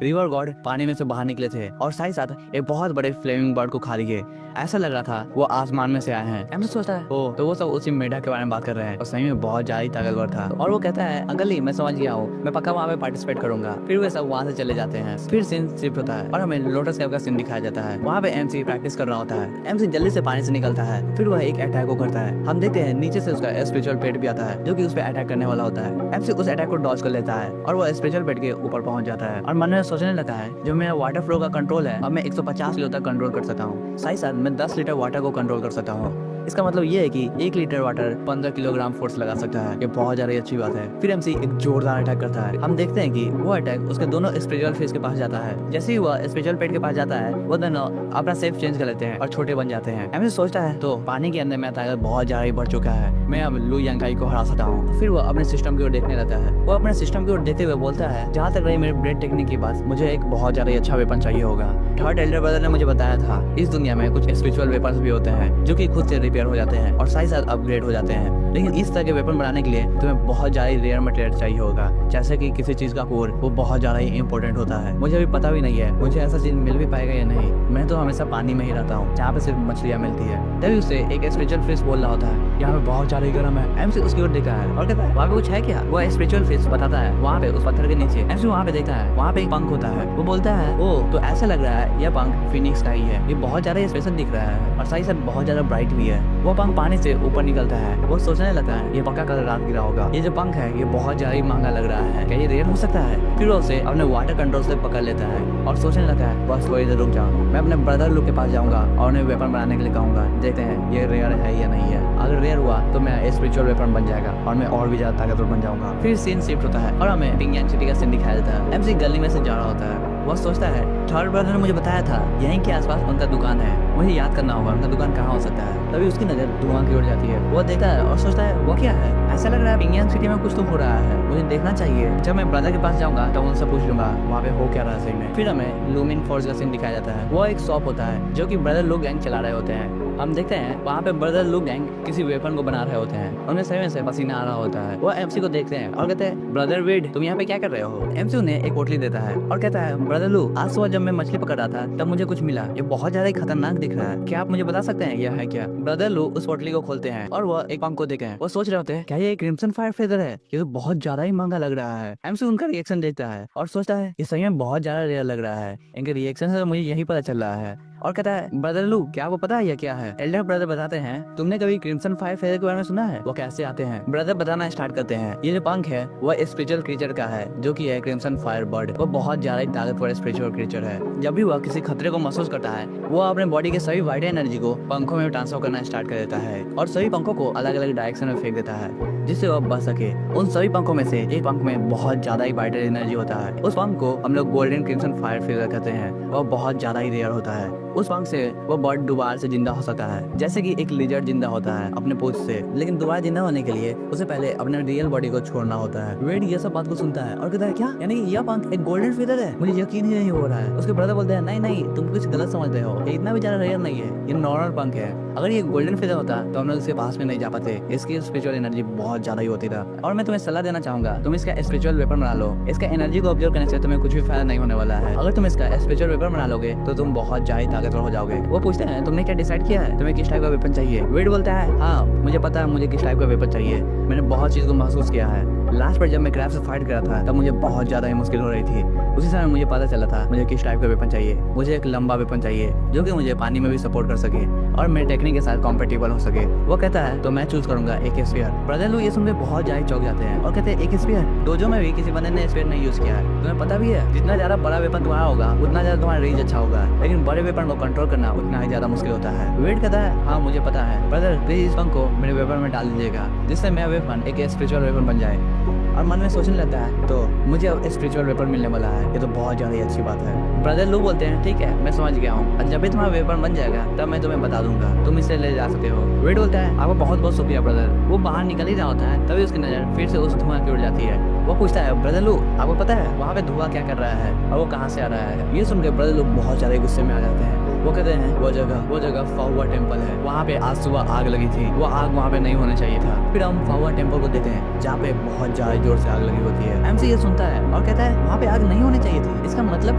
रिवर गॉड पानी में से बाहर निकले थे और साथ ही साथ एक बहुत बड़े फ्लेमिंग बर्ड को खा लिए, ऐसा लग रहा था वो आसमान में से आए हैं। एम सोचता है ओ तो वो सब उसी मेढक के बारे में बात कर रहे हैं और सही में बहुत ज्यादा ताकतवर था। और वो कहता है अंकल ली मैं समझ गया हूँ, मैं पक्का वहाँ पे पार्टिसिपेट करूंगा। फिर वे सब वहाँ से चले जाते हैं। फिर सीन शिफ्ट होता है और हमें लोटस कैव का सीन दिखाया जाता है। वहाँ पे एमसी प्रैक्टिस कर रहा होता है। एमसी जल्दी से पानी से निकलता है, फिर वह एक अटैक को करता है। हम देखते हैं नीचे से उसका स्पिरिचुअल पेट भी आता है जो कि उस पर अटैक करने वाला होता है। एमसी उस अटैक को डॉज कर लेता है और वो स्पिरिचुअल पेट के ऊपर पहुंच जाता है और मन में सोचने लगता है जो मेरा वाटर फ्लो का कंट्रोल है अब मैं 150 किलो तक कंट्रोल कर सकता हूँ, साथ ही साथ मैं 10 लीटर वाटर को कंट्रोल कर सकता हूँ। इसका मतलब ये है कि 1 लीटर वाटर 15 किलोग्राम फोर्स लगा सकता है, ये बहुत ज्यादा अच्छी बात है। फिर एमसी एक जोरदार अटैक करता है। हम देखते हैं कि वो अटैक उसके दोनों स्पिरिचुअल फेस के पास जाता है। जैसे ही वह स्पिरिचुअल पेट के पास जाता है वो दोनों अपना शेप चेंज कर लेते हैं और छोटे बन जाते हैं। एमसी सोचता है तो पानी के अंदर मेरा ताकत बहुत ज्यादा बढ़ चुका है, मैं अब लू यांगाई को हरा सकता हूँ। फिर वो अपने सिस्टम की ओर देखने लगता है। वो अपने सिस्टम की ओर देखते हुए बोलता है जहाँ तक रही मेरे ब्रेड टेक्निक की बात, मुझे एक बहुत ज्यादा अच्छा वेपन चाहिए होगा। थर्ड एल्डर ब्रदर ने मुझे बताया था इस दुनिया में कुछ स्पिरिचुअल वेपन्स भी होते हैं जो कि खुद से रिपेयर हो जाते हैं और साथ ही साथ अपग्रेड हो जाते हैं, लेकिन इस तरह के वेपन बनाने के लिए तुम्हें बहुत ज्यादा रेयर मटेरियल चाहिए होगा, जैसे कि किसी चीज का कोर, वो बहुत ज्यादा ही इंपॉर्टेंट होता है। मुझे अभी पता भी नहीं है मुझे ऐसा चीज मिल भी पाएगा या नहीं, मैं तो हमेशा पानी में ही रहता हूँ जहाँ पे सिर्फ मछलियाँ मिलती है। तभी उससे एक स्पिरिचुअल फिश बोल रहा होता है यहाँ पे बहुत ज्यादा गर्म है। एमसी उसकी ओर देखा है और कहता है वहाँ पे कुछ है क्या। वो स्पिरिचुअल फिश बताता है वहाँ पे उस पत्थर के नीचे। एमसी वहाँ पे देखता है वहाँ पे एक पंख होता है। वो बोलता है ओ तो ऐसा लग रहा है यह पंख फिनिक्स का ही है, ये बहुत ज्यादा स्पेशल दिख रहा है और साथ ही साथ बहुत ज्यादा ब्राइट भी है। वो पंख पानी से ऊपर निकलता है। वो सोचने लगता है ये पक्का कल रात गिरा होगा, ये जो पंख है ये बहुत ज्यादा महंगा लग रहा है, क्या ये रेयर हो सकता है। फिर वो उसे अपने वाटर कंट्रोल से पकड़ लेता है और सोचने लगता है बस थोड़ी देर रुक जाओ, मैं अपने ब्रदर लोग के पास जाऊंगा और उन्हें वेपन बनाने के लिए कहूंगा, देखते हैं ये रेयर है या नहीं है। अगर रेयर हुआ तो मेरा स्पिरिचुअल वेपन बन जाएगा और मैं और भी ज्यादा ताकतवर बन जाऊंगा। फिर सीन शिफ्ट होता है और हमें पिंग यांग सिटी का सीन दिखाया जाता है। एमसी गली में से जा रहा होता है। वह सोचता है थर्ड ब्रदर ने मुझे बताया था यहीं के आसपास उनका दुकान है, मुझे याद करना होगा उनका दुकान कहाँ हो सकता है। तभी उसकी नजर धुआं की ओर जाती है। वो देखता है और सोचता है वो क्या है, ऐसा लग रहा है पिंगियांग सिटी में कुछ तो हो रहा है, मुझे देखना चाहिए। जब मैं ब्रदर के पास जाऊंगा तो उनसे पूछ लूंगा वहाँ पे हो क्या रहा है सही में। फिर हमें लूमिन फोर्स का सीन दिखाया जाता है। वो एक शॉप होता है जो कि ब्रदर लू गैंग चला रहे होते हैं। हम देखते हैं वहाँ पे ब्रदर लू गैंग किसी वेपन को बना रहे होते हैं, उन्हें सही में से पसीना आ रहा होता है। वो एमसी को देखते हैं और कहते हैं ब्रदर वेड तुम यहाँ पे क्या कर रहे हो। एमसी उन्हें एक पोटली देता है और कहता है ब्रदर लू आज सुबह जब मैं मछली पकड़ रहा था तब मुझे कुछ मिला, ये बहुत ज्यादा खतरनाक दिख रहा है, क्या आप मुझे बता सकते हैं यह है क्या। ब्रदर लू उस पोटली को खोलते हैं और वो एक पंख को देखते हैं। वो सोच रहे होते हैं क्या ये क्रिम्सन फायर फेदर है, ये तो बहुत ज्यादा ही महंगा लग रहा है। एमसी उनका रिएक्शन देखता है और सोचता है ये सही में बहुत ज्यादा रेयर लग रहा है, इनके रिएक्शन से तो मुझे यही पता चल रहा है। और कहता है ब्रदर लू क्या आपको पता है ये क्या है। एल्डर ब्रदर बताते हैं तुमने कभी क्रिम्सन फायर फेदर के बारे में सुना है, वो कैसे आते हैं। ब्रदर बताना स्टार्ट करते हैं ये जो पंख है वह स्पिरिचुअल क्रीचर का है जो कि है क्रिम्सन फायर बर्ड। वो बहुत ज्यादा ही ताकतवर स्पिरिचुअल क्रीचर है। जब भी वह किसी खतरे को महसूस करता है वो अपने बॉडी के सभी वाइट एनर्जी को पंखों में ट्रांसफर करना स्टार्ट कर देता है और सभी पंखों को अलग अलग डायरेक्शन में फेंक देता है जिससे वह बच सके। उन सभी पंखों में से एक पंख में बहुत ज्यादा ही वाइट एनर्जी होता है। उस पंख को हम लोग गोल्डन क्रिम्सन फायर फेदर कहते हैं। वह बहुत ज्यादा ही रेयर होता है। उस पंख से वो बर्ड दोबारा से जिंदा हो सकता है जैसे कि एक लिजर्ड जिंदा होता है अपने पूंछ से, लेकिन दोबारा जिंदा होने के लिए उसे पहले अपने रियल बॉडी को छोड़ना होता है। वेड ये सब बात को सुनता है और कहता है क्या यानी कि यह पंख एक गोल्डन फेदर है, मुझे यकीन ही नहीं हो रहा है। उसके ब्रदर बोलते हैं नहीं नहीं तुम कुछ गलत समझ रहे हो, ये इतना भी ज्यादा रेयर नहीं है, ये नॉर्मल पंख है। अगर ये गोल्डन फेदर होता तो हम लोग इसके पास में नहीं जा पाते, इसकी स्पिरिचुअल एनर्जी बहुत ज्यादा ही होती था। और मैं तुम्हें सलाह देना चाहूंगा तुम इसका स्पिरिचुअल वेपन बना लो, इसका एनर्जी को ऑब्जर्व करने से तुम्हें कुछ भी फायदा नहीं होने वाला है। अगर तुम इसका स्पिरिचुअल वेपन बना लोगे तो तुम बहुत ज्यादा ताकतवर हो जाओगे। वो पूछते हैं तुमने क्या डिसाइड किया है, तुम्हें किस टाइप का वेपन चाहिए। वेड बोलता है हाँ मुझे पता है मुझे किस टाइप का वेपन चाहिए, मैंने बहुत चीज को महसूस किया है। लास्ट पर जब मैं क्रैब से फाइट कर रहा था तब मुझे बहुत ज्यादा ही मुश्किल हो रही थी, उसी समय मुझे पता चला था मुझे किस टाइप का वेपन चाहिए। मुझे एक लंबा वेपन चाहिए जो कि मुझे पानी में भी सपोर्ट कर सके और मेरे टेक्निक के साथ कॉम्पेटिबल हो सके। वो कहता है तो मैं चूज करूंगा एक स्फीयर। ब्रदर लोग ये सुनकर बहुत ज्यादा चौंक जाते हैं और कहते हैं एक स्फीयर, डोजो में भी किसी बंदे ने स्फीयर नहीं यूज किया है। तुम्हें पता भी है जितना ज्यादा बड़ा वेपन तुम्हारा होगा उतना ज्यादा तुम्हारा रेंज अच्छा होगा, लेकिन बड़े वेपन को कंट्रोल करना उतना ही ज्यादा मुश्किल होता है। वेट कहता है हाँ मुझे पता है ब्रदर, प्लीज इस पंख को मेरे वेपन में डाल दीजिएगा जिससे मेरा वेपन एक स्पिरिचुअल वेपन बन जाए। और मन में सोचने लगता है तो मुझे अब स्पिरिचुअल वेपन मिलने वाला है, ये तो बहुत ज्यादा ही अच्छी बात है। ब्रदर लोग बोलते हैं ठीक है मैं समझ गया हूँ, और जब भी तुम्हारा वेपन बन जाएगा तब मैं तुम्हें बता दूंगा, तुम इसे ले जा सकते हो। वेट बोलता है आपको बहुत बहुत शुक्रिया ब्रदर। वो बाहर निकल ही रहा होता है तभी उसकी नजर फिर से उस धुआं की ओर जाती है। वो पूछता है ब्रदर लू आपको पता है वहाँ पे धुआं क्या कर रहा है और वो कहाँ से आ रहा है। ये सुनकर ब्रदर लोग बहुत ज्यादा गुस्से में आ जाते हैं। वो कहते हैं वो जगह फाहुआ टेम्पल है, वहाँ पे आज सुबह आग लगी थी, वो आग वहाँ पे नहीं होना चाहिए था। फिर हम फाहुआ टेम्पल को देते हैं जहाँ पे बहुत ज्यादा जोर से आग लगी होती है। एमसी ये सुनता है और कहता है वहाँ पे आग नहीं होनी चाहिए थी, इसका मतलब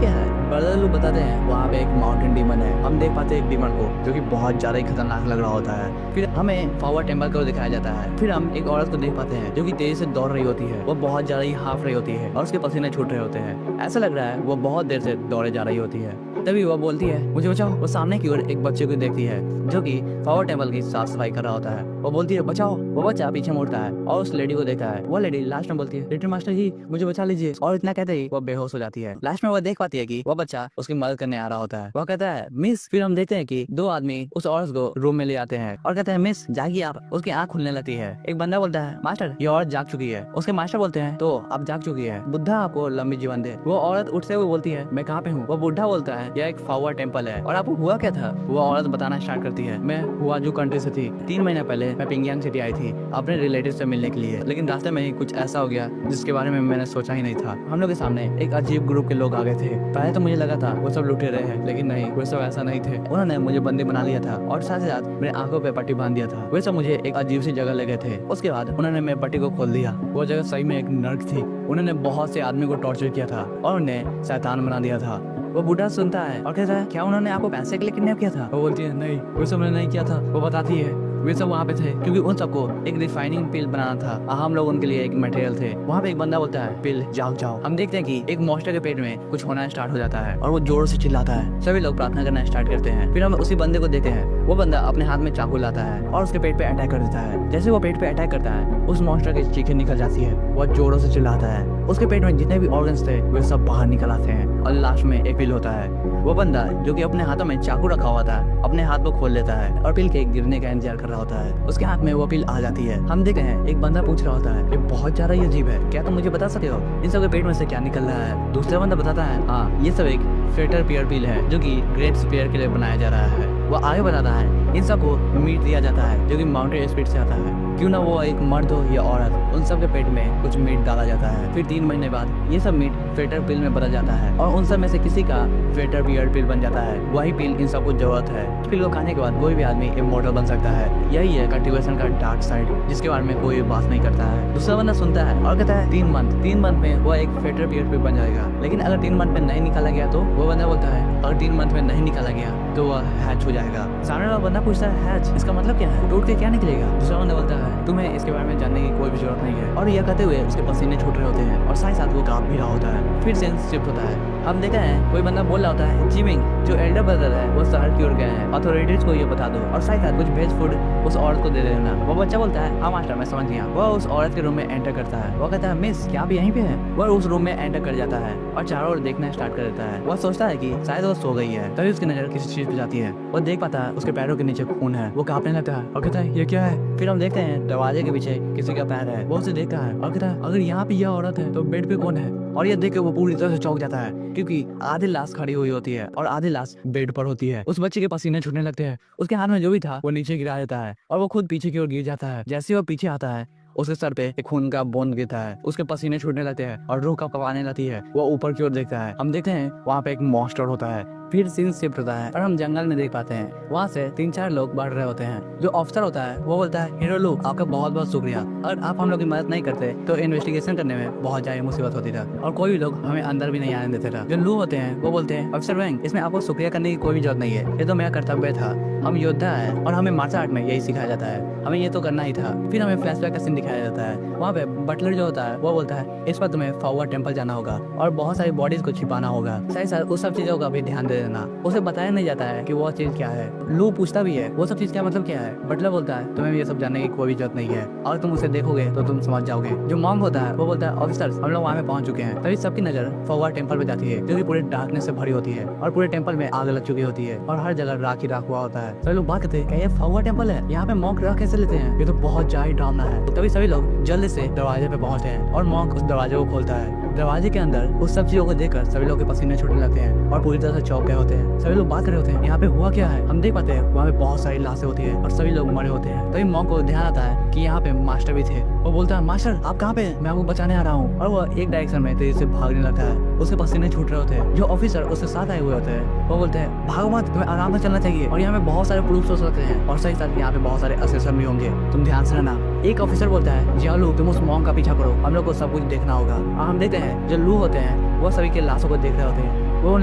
क्या है। ब्रदर लोग बताते हैं वहाँ पे एक माउंटेन डीमन है, हम देख पाते हैं एक डीमन को जो कि बहुत ज्यादा ही खतरनाक लग रहा होता है। फिर हमें फाहुआ टेम्पल को दिखाया जाता है। फिर हम एक औरत को देख पाते हैं जो कि तेजी से दौड़ रही होती है, वो बहुत ज्यादा ही हाफ रही होती है और उसके पसीने छूट रहे होते हैं। ऐसा लग रहा है वो बहुत देर से दौड़े जा रही होती है। तभी वो बोलती है मुझे बचाओ। वो सामने की ओर एक बच्चे को देखती है जो कि फाहुआ टेम्पल की साफ सफाई कर रहा होता है। वो बोलती है बचाओ। वो बच्चा पीछे मुड़ता है और उस लेडी को देखता है। वो लेडी लास्ट में बोलती है लिटिल मास्टर जी मुझे बचा लीजिए, और इतना कहते ही वो बेहोश हो जाती है। लास्ट में वो देख पाती है कि वो बच्चा उसकी मदद करने आ रहा होता है। वो कहता है मिस। फिर हम देखते हैं कि दो आदमी उस औरत को रूम में ले आते हैं और कहते हैं मिस जागिए आप। उसकी आंख खुलने लगती है। एक बंदा बोलता है मास्टर ये औरत जाग चुकी है। उसके मास्टर बोलते हैं तो अब जाग चुकी है, बुद्धा आपको लंबी जीवन दे। वो औरत उठते हुए बोलती है मैं कहाँ पे हूँ। वो बुढ़ा बोलता है यह एक फाहुआ टेम्पल है और आपको हुआ क्या था। वो औरत बताना स्टार्ट करती है मैं हुआजू कंट्री से थी, 3 महीने पहले मैं पिंगियांग सिटी आई थी अपने रिलेटिव से मिलने के लिए, लेकिन रास्ते में ही कुछ ऐसा हो गया जिसके बारे में मैंने सोचा ही नहीं था। हम लोग के सामने एक अजीब ग्रुप के लोग आ गए थे। पहले तो मुझे लगा था वो सब लुटेरे हैं, लेकिन नहीं वो सब ऐसा नहीं थे। उन्होंने मुझे बंदी बना लिया था और साथ ही साथ मेरे आंखों पे पट्टी बांध दिया था। वे सब मुझे एक अजीब सी जगह ले गए थे। उसके बाद उन्होंने मेरे पट्टी को खोल दिया। वो जगह सही में एक नर्क थी। उन्होंने बहुत से आदमी को टॉर्चर किया था और उन्हें शैतान बना दिया था। वो बूढ़ा सुनता है और कहता है क्या उन्होंने आपको पैसे के लिए किडनैप किया था। वो बोलती है नहीं वो सब मैंने नहीं किया था। वो बताती है वे सब वहाँ पे थे क्योंकि उन सबको एक रिफाइनिंग पिल बनाना था, हम लोग उनके लिए एक मटेरियल थे। वहाँ पे एक बंदा बोलता है पिल जाग जाओ। हम देखते हैं कि एक मॉन्स्टर के पेट में कुछ होना स्टार्ट हो जाता है और वो जोर से चिल्लाता है। सभी लोग प्रार्थना करना स्टार्ट करते हैं। फिर हम उसी बंदे को देखते हैं। वो बंदा अपने हाथ में चाकू लाता है और उसके पेट पे अटैक कर देता है। जैसे वो पेट पे अटैक करता है उस मॉन्स्टर की चीखें निकल जाती है। वो जोरों से चिल्लाता है। उसके पेट में जितने भी ऑर्गन्स थे वे सब बाहर निकल आते हैं और लास्ट में एक पिल होता है। वो बंदा जो कि अपने हाथों में चाकू रखा हुआ था अपने हाथ को खोल लेता है और पिल के गिरने का इंतजार कर रहा होता है। उसके हाथ में वो पिल आ जाती है। हम देखते हैं एक बंदा पूछ रहा होता है, ये बहुत ज्यादा ही अजीब है, क्या तुम मुझे बता सकते हो इन सब के पेट में से क्या निकल रहा है? दूसरा बंदा बताता है, हाँ ये सब एक फेटर पियर पिल है जो कि ग्रेट स्पीयर के लिए बनाया जा रहा है। वो आगे बताता है इन सबको मीट दिया जाता है जो कि माउंटेन स्पीड से आता है, क्यों ना वो एक मर्द हो या औरत, उन सब के पेट में कुछ मीट डाला जाता है। फिर 3 महीने बाद ये सब मीट फेटर पिल में बदल जाता है और उन सब में से किसी का फेटर पियर पिल बन जाता है। वही पिल इन सबको जरूरत है। पिल को खाने के बाद कोई भी आदमी इमॉर्टल बन सकता है। यही है कल्टीवेशन का डार्क साइड जिसके बारे में कोई बात नहीं करता है। दूसरा बंदा सुनता है और कहता है 3 मंथ में वो एक फेटर पियर पिल बन जाएगा। लेकिन अगर 3 मंथ में नहीं निकाला गया तो वो बंदा बोलता है अगर 3 मंथ में नहीं निकाला गया तो वह हैच हो जाएगा। सामने वाला बंदा पूछता है हैच इसका मतलब क्या है, टूट के क्या निकलेगा? दूसरा बंदा बोलता है तुम्हें इसके बारे में जानने की कोई भी जरूरत नहीं है। और यह कहते हुए उसके पसीने छूट रहे होते हैं और साथ साथ वो कांप भी रहा होता है। फिर सेंस शिफ्ट होता है। हम देखा है कोई बंदा बोल रहा होता है जिमिंग जो एल्डर ब्रदर है वो शहर की ओर गए हैं, अथॉरिटीज को ये बता दो और साथ साथ कुछ वेज फूड उस औरत को दे देना। वो बच्चा बोलता है हाँ मास्टर मैं समझ गया। वह उस औरत के रूम में एंटर करता है। वो कहता है मिस क्या आप यहीं पे है? वह उस रूम में एंटर कर जाता है और चारों ओर देखना स्टार्ट कर देता है। वह सोचता है कि शायद वो सो गई है। तभी उसकी नजर किसी चीज पे जाती है। वो देख पाता है उसके पैरों के नीचे खून है। वो कांपने लगता है और कहता है ये क्या है? फिर हम देखते हैं दरवाजे के पीछे किसी का पैर है। वो उसे देखता है और कहता है अगर यहाँ पे यह औरत है तो बेड पे कौन है? और ये देख के वो पूरी तरह से चौंक जाता है क्योंकि आधी लाश खड़ी हुई होती है और आधी लाश बेड पर होती है। उस बच्चे के पसीने छूटने लगते हैं। उसके हाथ में जो भी था वो नीचे गिरा देता है और वो खुद पीछे की ओर गिर जाता है। जैसे वो पीछे आता है उसके सर पे एक खून का बूंद गिरता है। उसके पसीने छूटने लगते हैं और रूह कपकपाने लगती है। वो ऊपर की ओर देखता है। हम देखते हैं वहाँ पे एक मॉन्स्टर होता है। फिर सीन शिफ्ट होता है और हम जंगल में देख पाते हैं वहाँ से 3-4 लोग बढ़ रहे होते हैं। जो ऑफिसर होता है वो बोलता है हीरो लू आपका बहुत बहुत शुक्रिया, अगर आप हम लोग की मदद नहीं करते तो इन्वेस्टिगेशन करने में बहुत ज्यादा मुसीबत होती था और कोई भी लोग हमें अंदर भी नहीं आने देते था। जो लू होते हैं वो बोलते हैं ऑफिसर वैंग इसमें आपको शुक्रिया करने की कोई भी जरूरत नहीं है, ये तो मेरा कर्तव्य था। हम योद्धा है और हमें मार्शल आर्ट में यही सिखाया जाता है, हमें ये तो करना ही था। फिर हमें फ्लैशबैक का सीन दिखाया जाता है। वहाँ पे बटलर जो होता है वो बोलता है इस पर तुम्हें फावा टेम्पल जाना होगा और बहुत सारी बॉडीज को छिपाना होगा, साथ साथ उस सब चीजों का भी ध्यान दे देना। उसे बताया नहीं जाता है कि वो चीज क्या है। लू पूछता भी है वो सब चीज क्या मतलब क्या है? बटलर बोलता है तुम्हें ये सब जानने की कोई भी जरूरत नहीं है और तुम उसे देखोगे तो तुम समझ जाओगे। जो मॉन्क होता है वो बोलता है ऑफिसर हम लोग वहाँ पे पहुंच चुके हैं। तभी सबकी नजर फावा टेम्पल पे जाती है जो कि पूरे डार्कनेस से भरी होती है और पूरे टेम्पल में आग लग चुकी होती है और हर जगह राख ही राख हुआ होता है। सभी लोग बात करते हैं ये फावा टेम्पल है, यहाँ पे मॉन्क राख कैसे लेते हैं? ये तो बहुत ज्यादा ड्रामा है। तो तभी सभी लोग जल्दी से दरवाजे पे पहुंचते हैं और मॉन्क उस दरवाजे को खोलता है। दरवाजे के अंदर उस सब चीजों को देखकर सभी लोग के पसीने छूटने लगते हैं और पूरी तरह से चौंक गए होते हैं। सभी लोग बात कर रहे होते हैं यहाँ पे हुआ क्या है? हम देख पाते हैं वहाँ पे बहुत सारी लाशें होती है और सभी लोग मरे होते हैं। तभी मॉन्क को ध्यान आता है कि यहाँ पे मास्टर भी थे। वो बोलता है मास्टर आप कहाँ पे? मैं आपको बचाने आ रहा हूँ। और वो एक डायरेक्शन में तेजी से भागने लगता है। उसके पसीने छूट रहे होते हैं। जो ऑफिसर उसके साथ आए हुए होते हैं वो बोलते हैं भागो मत, तुम्हें आराम से चलना चाहिए और यहाँ पे बहुत सारे प्रूफ हो सकते हैं और सही साथ यहाँ पे बहुत सारे असेसर भी होंगे, तुम ध्यान से रहना। एक ऑफिसर बोलता है जियालू तुम उस मॉन्क का पीछा करो, हम लोग को सब कुछ देखना होगा। और हम देखते हैं जो लू होते हैं वो सभी के लाशों को देख रहे होते हैं। वो उन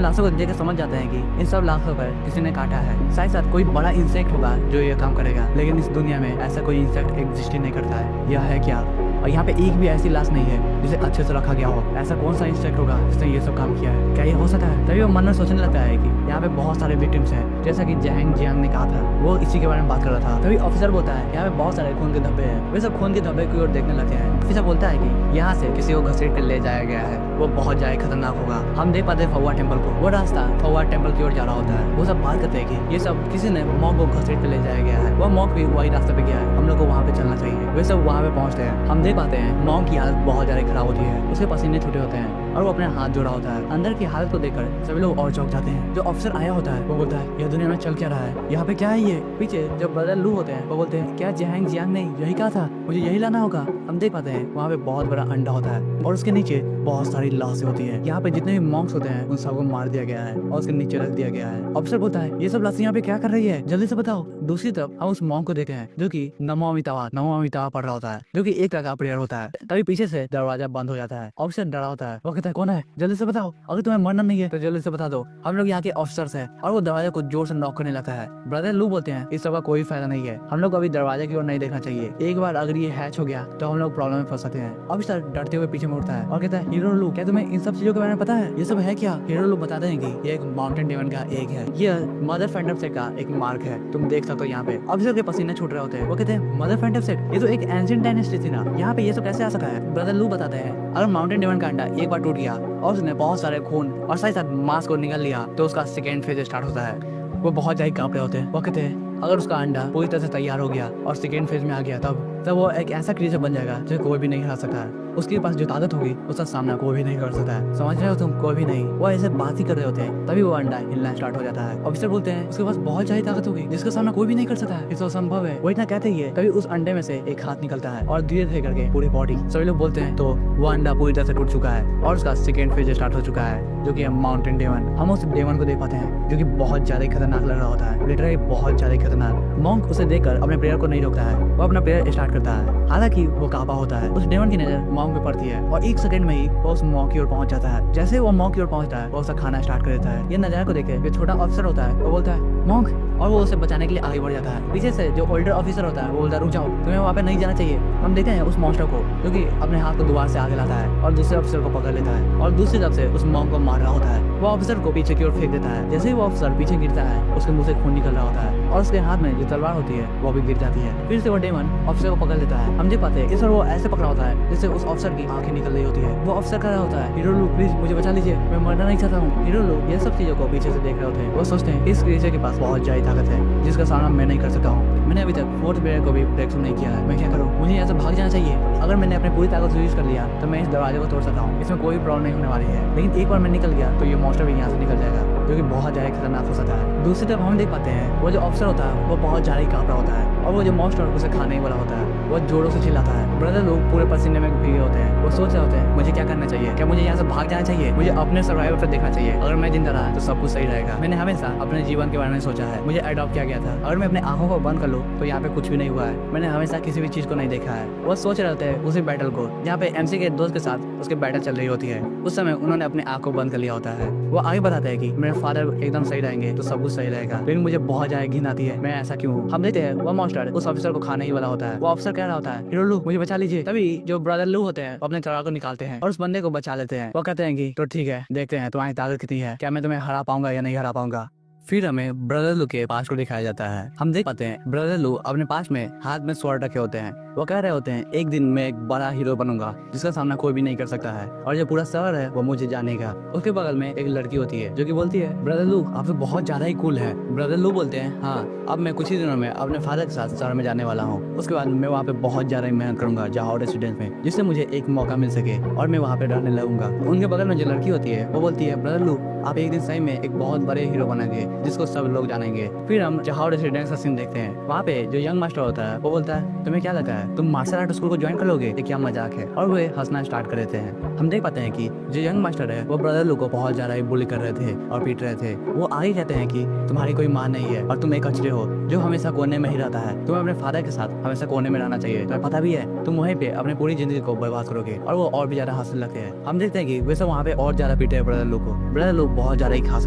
लाशों को देख कर समझ जाते हैं कि इन सब लाशों पर किसी ने काटा है। साथ साथ कोई बड़ा इंसेक्ट होगा जो ये काम करेगा, लेकिन इस दुनिया में ऐसा कोई इंसेक्ट एग्जिस्ट ही नहीं करता है। यह है क्या? और यहाँ पे एक भी ऐसी लाश नहीं है जिसे अच्छे से रखा गया हो। ऐसा कौन सा इंसेक्ट होगा जिसने ये सब काम किया है? क्या ये हो सकता है? तभी वो मन में सोचने लगता है कि यहाँ पे बहुत सारे विक्टिम्स हैं, जैसा कि जैंग जियांग ने कहा था, वो इसी के बारे में बात कर रहा था। तभी ऑफिसर बोलता है यहाँ पे बहुत सारे खून के धब्बे हैं। वे सब खून के धब्बे की ओर देखने लगते हैं। ऑफिसर बोलता है कि यहाँ से किसी को घसीट कर ले जाया गया है, वो बहुत ज्यादा खतरनाक होगा। हम देख पाते हैं फव्वा टेम्पल को, वो रास्ता फव्वा टेम्पल की ओर जा रहा होता है। वो सब बात करते हैं कि ये सब किसी ने मॉन्क को घसीट कर ले जाया गया है, वो मॉन्क भी वही रास्ते पे गया है, हम लोग को वहाँ पे चलना चाहिए। वे सब वहाँ पे पहुँचते हैं। हम देख पाते हैं मॉन्क की हालत बहुत ज्यादा खराब होती है, उसके पसीने छूटे होते हैं और वो अपने हाथ जोड़ा होता है। अंदर की हालत को देखकर सभी लोग और चौंक जाते हैं। जो ऑफिसर आया होता है वो बोलता है यह दुनिया में चल क्या रहा है, यहाँ पे क्या है ये? पीछे जब ब्रदर लू होते हैं वो बोलते हैं क्या जैंग जियांग ने यही कहा था, मुझे यही लाना होगा। हम देख पाते हैं वहाँ पे बहुत बड़ा अंडा होता है और उसके नीचे बहुत सारी लाशें होती है। यहाँ पे जितने भी मॉन्क्स होते हैं उन सबको मार दिया गया है और उसके नीचे रख दिया गया है। ऑफिसर बोलता है ये सब लाशें यहाँ पे क्या कर रही है, जल्दी से बताओ। दूसरी तरफ हम उस मॉन्क को देखते हैं जो कि नमो अमिताभ पढ़ रहा होता है, जो कि एक तरह का प्रेयर होता है। तभी पीछे से दरवाजा बंद हो जाता है। ऑफिसर डरा होता है, वो कहता है कौन है, जल्दी से बताओ, अगर तुम्हें मरना नहीं है तो जल्दी से बता दो, हम लोग यहाँ के ऑफिसर्स हैं। और वो दरवाजे को जोर से नॉक करने लगता है। ब्रदर लू बोलते हैं इस सब का कोई फायदा नहीं है, हम लोग अभी दरवाजे की ओर नहीं देखना चाहिए, एक बार अगर ये हैच हो गया तो हम लोग प्रॉब्लम में फंस सकते हैं। ऑफिसर डरते हुए पीछे मुड़ता है और कहता है हीरो लू क्या तुम्हें इन सब चीजों के बारे में पता है, ये सब है क्या? हीरो लू बताते हैं कि ये एक माउंटेन डेमन का एग है, ये मदर फैंटम का एक मार्क है, तुम देख सकते हो यहाँ पे। ऑफिसर के पसीने छूट रहे होते हैं। वो कहते हैं मदर फैंटम ये तो एक एंशिएंट डायनेस्टी थी ना, यहाँ पे ये सब कैसे आ सका है? ब्रदर लू बताते हैं अगर माउंटेन डेमन का अंडा एक बार टूट टूट गया और उसने बहुत सारे खून और साथ ही साथ मांस को निकल लिया, तो उसका सेकेंड फेज स्टार्ट होता है। वो बहुत ज्यादा कांप रहे होते हैं। वो कहते हैं अगर उसका अंडा पूरी तरह से तैयार हो गया और सेकेंड फेज में आ गया तब वो एक ऐसा क्रिएचर बन जाएगा जो कोई भी नहीं हरा सकता है। उसके पास जो ताकत होगी उसका सामना कोई भी नहीं कर सकता है। समझ रहे हो तुम? कोई भी नहीं। वो ऐसे बात ही कर रहे होते हैं तभी वो अंडा हिलना स्टार्ट हो जाता है। ऑफिसर बोलते हैं उसके पास बहुत ज्यादा ताकत होगी जिसका सामना कोई भी नहीं कर सकता है, ये तो संभव है। वो इतना कहते ही है तभी उस अंडे में से एक हाथ निकलता है और धीरे धीरे करके पूरी बॉडी। सभी लोग बोलते हैं तो वो अंडा पूरी तरह से टूट चुका है और उसका सेकेंड फेज स्टार्ट हो चुका है, जो कि माउंटेन डेमन। हम उस डेमन को देख पाते हैं जो कि बहुत ज्यादा खतरनाक लग रहा होता है, लिटरली बहुत ज्यादा खतरनाक। मॉन्क उसे देखकर अपने प्रेयर को नहीं रोकता है, वो अपना प्रेयर स्टार्ट करता है। हालांकि वो कांपा होता है। उस डेमन की नजर मॉन्क पे पड़ती है और एक सेकंड में ही वो उस मॉन्क की ओर पहुंच जाता है। जैसे वो मॉन्क की ओर पहुंचता है वो उसका खाना स्टार्ट कर देता है। ये नजारा को देख के जो छोटा ऑफिसर होता है वो बोलता है मॉन्क, और वो उसे बचाने के लिए आगे बढ़ जाता है। पीछे से जो ओल्डर ऑफिसर होता है वो बोलता है रुक जाओ, तुम्हें वहाँ पे नहीं जाना चाहिए। हम देखते हैं उस मॉन्स्टर को जो कि अपने हाथ को दीवार से आगे लाता है और दूसरे ऑफिसर को पकड़ लेता है और दूसरी तरफ से उस मॉन्क को मार रहा होता है। वो ऑफिसर को पीछे की ओर फेंक देता है। जैसे ही वो ऑफिसर पीछे गिरता है उसके मुंह से खून निकल रहा होता है और उसके हाथ में जो तलवार होती है वो भी गिर जाती है। फिर से वो डेमन ऑफिसर को पकड़ लेता है। हम देख पाते हैं इस बार वो ऐसे पकड़ा होता है जिससे उस ऑफिसर की आंखें निकल रही होती है। वो ऑफिसर कर रहा होता है हीरो प्लीज मुझे बचा लीजिए, मैं मरना नहीं चाहता हूँ। हीरो ये सब चीजों को पीछे से देख रहे होते हैं। वो सोचते हैं इस क्रिएचर के पास बहुत ज्यादा ताकत है जिसका सामना मैं नहीं कर सकता हूँ। मैंने अभी तक फोर्थ प्लेयर को भी ब्रेक थ्रू नहीं किया है, मैं क्या करूँ? मुझे यहाँ से भाग जाना चाहिए। अगर मैंने अपनी पूरी ताकत यूज कर लिया तो मैं इस दरवाजे को तोड़ सकता हूँ, इसमें कोई प्रॉब्लम नहीं होने वाली है। लेकिन एक बार मैं निकल गया तो ये मॉन्स्टर भी यहाँ से निकल जाएगा, जो कि बहुत ज्यादा खतरनाक हो सकता है। दूसरी तरफ हम देख पाते हैं वो जो ऑफिसर होता है वो बहुत ज्यादा कांप रहा होता है और वो जो मॉन्स्टर उसे खाने ही वाला होता है वो जोरों से चिल्लाता है। ब्रदर लोग पूरे पसीने में भीगे होते हैं। वो सोच रहे होते हैं मुझे क्या करना चाहिए, क्या मुझे यहाँ से भाग जाना चाहिए, मुझे अपने सर्वाइवल पर देखना चाहिए। अगर मैं जिंदा रहा तो सब कुछ सही रहेगा। मैंने हमेशा अपने जीवन के बारे में सोचा है, मुझे अडॉप्ट किया गया था। अगर मैं अपने आंखों को बंद कर लूँ तो यहाँ पे कुछ भी नहीं हुआ है। मैंने हमेशा किसी भी चीज को नहीं देखा है। वो सोच रहे होते हैं उसी बैटल को जहाँ पे एमसी के दोस्त के साथ उसके बैटल चल रही होती है। उस समय उन्होंने अपने आंख को बंद कर लिया होता है। वो आगे बताते हैं कि मेरे फादर एकदम सही रहेंगे तो सब कुछ सही रहेगा, लेकिन मुझे बहुत ज्यादा घिन आती है, मैं ऐसा क्यों हूँ? हम देखते हैं वो मॉन्स्टर उस ऑफिसर को खाने ही वाला होता है। वो ऑफिसर कह रहा होता है हीरो लू मुझे बचा लीजिए। तभी जो ब्रदर लू होते हैं वो अपने तलवार को निकालते हैं और उस बंदे को बचा लेते हैं। वो कहते हैं कि तो ठीक है, देखते हैं तुम्हारी ताकत कितनी है, क्या मैं तुम्हें हरा पाऊंगा या नहीं हरा पाऊंगा। फिर हमें ब्रदर लू के पास को दिखाया जाता है। हम देख पाते हैं ब्रदर लू अपने पास में हाथ में स्वॉर्ड रखे होते हैं। वो कह रहे होते हैं एक दिन मैं एक बड़ा हीरो बनूंगा जिसका सामना कोई भी नहीं कर सकता है और जो पूरा शहर है वो मुझे जानेगा। उसके बगल में एक लड़की होती है जो कि बोलती है ब्रदर लू आप तो बहुत ज्यादा ही कूल है। ब्रदर लू बोलते हैं हाँ, अब मैं कुछ ही दिनों में अपने फादर के साथ शहर में जाने वाला हूँ। उसके बाद मैं वहाँ पे बहुत ज्यादा मेहनत करूंगा जहां रेसिडेंस में, जिससे मुझे एक मौका मिल सके और मैं वहाँ पे रहने लगूंगा। उनके बगल में जो लड़की होती है वो बोलती है ब्रदर लू आप एक दिन सही में एक बहुत बड़े हीरो बनेंगे जिसको सब लोग जानेंगे। फिर हम जहां रेसिडेंस का सीन देखते हैं। वहाँ पे जो यंग मास्टर होता है वो बोलता है तुम्हें क्या लगता है तुम मार्शल आर्ट स्कूल को ज्वाइन कर लोगे, ये क्या मजाक है? और वे हंसना स्टार्ट कर देते हैं। हम देख पाते हैं कि जो यंग मास्टर है वो ब्रदर लू को बहुत ज्यादा बुली कर रहे थे और पीट रहे थे। वो आगे कहते हैं कि तुम्हारी कोई माँ नहीं है और तुम एक अचरे हो जो हमेशा कोने में ही रहता है। तुम्हें अपने फादर के साथ हमेशा कोने में रहना चाहिए, तुम्हें पता भी है तुम वहीं पे अपनी पूरी जिंदगी को बर्बाद करोगे। और वो और भी ज्यादा हंसने लगते हैं। हम देखते हैं कि वे सब वहाँ पे और ज्यादा पीटे ब्रदर लू को। ब्रदर लू बहुत ज्यादा ही हंस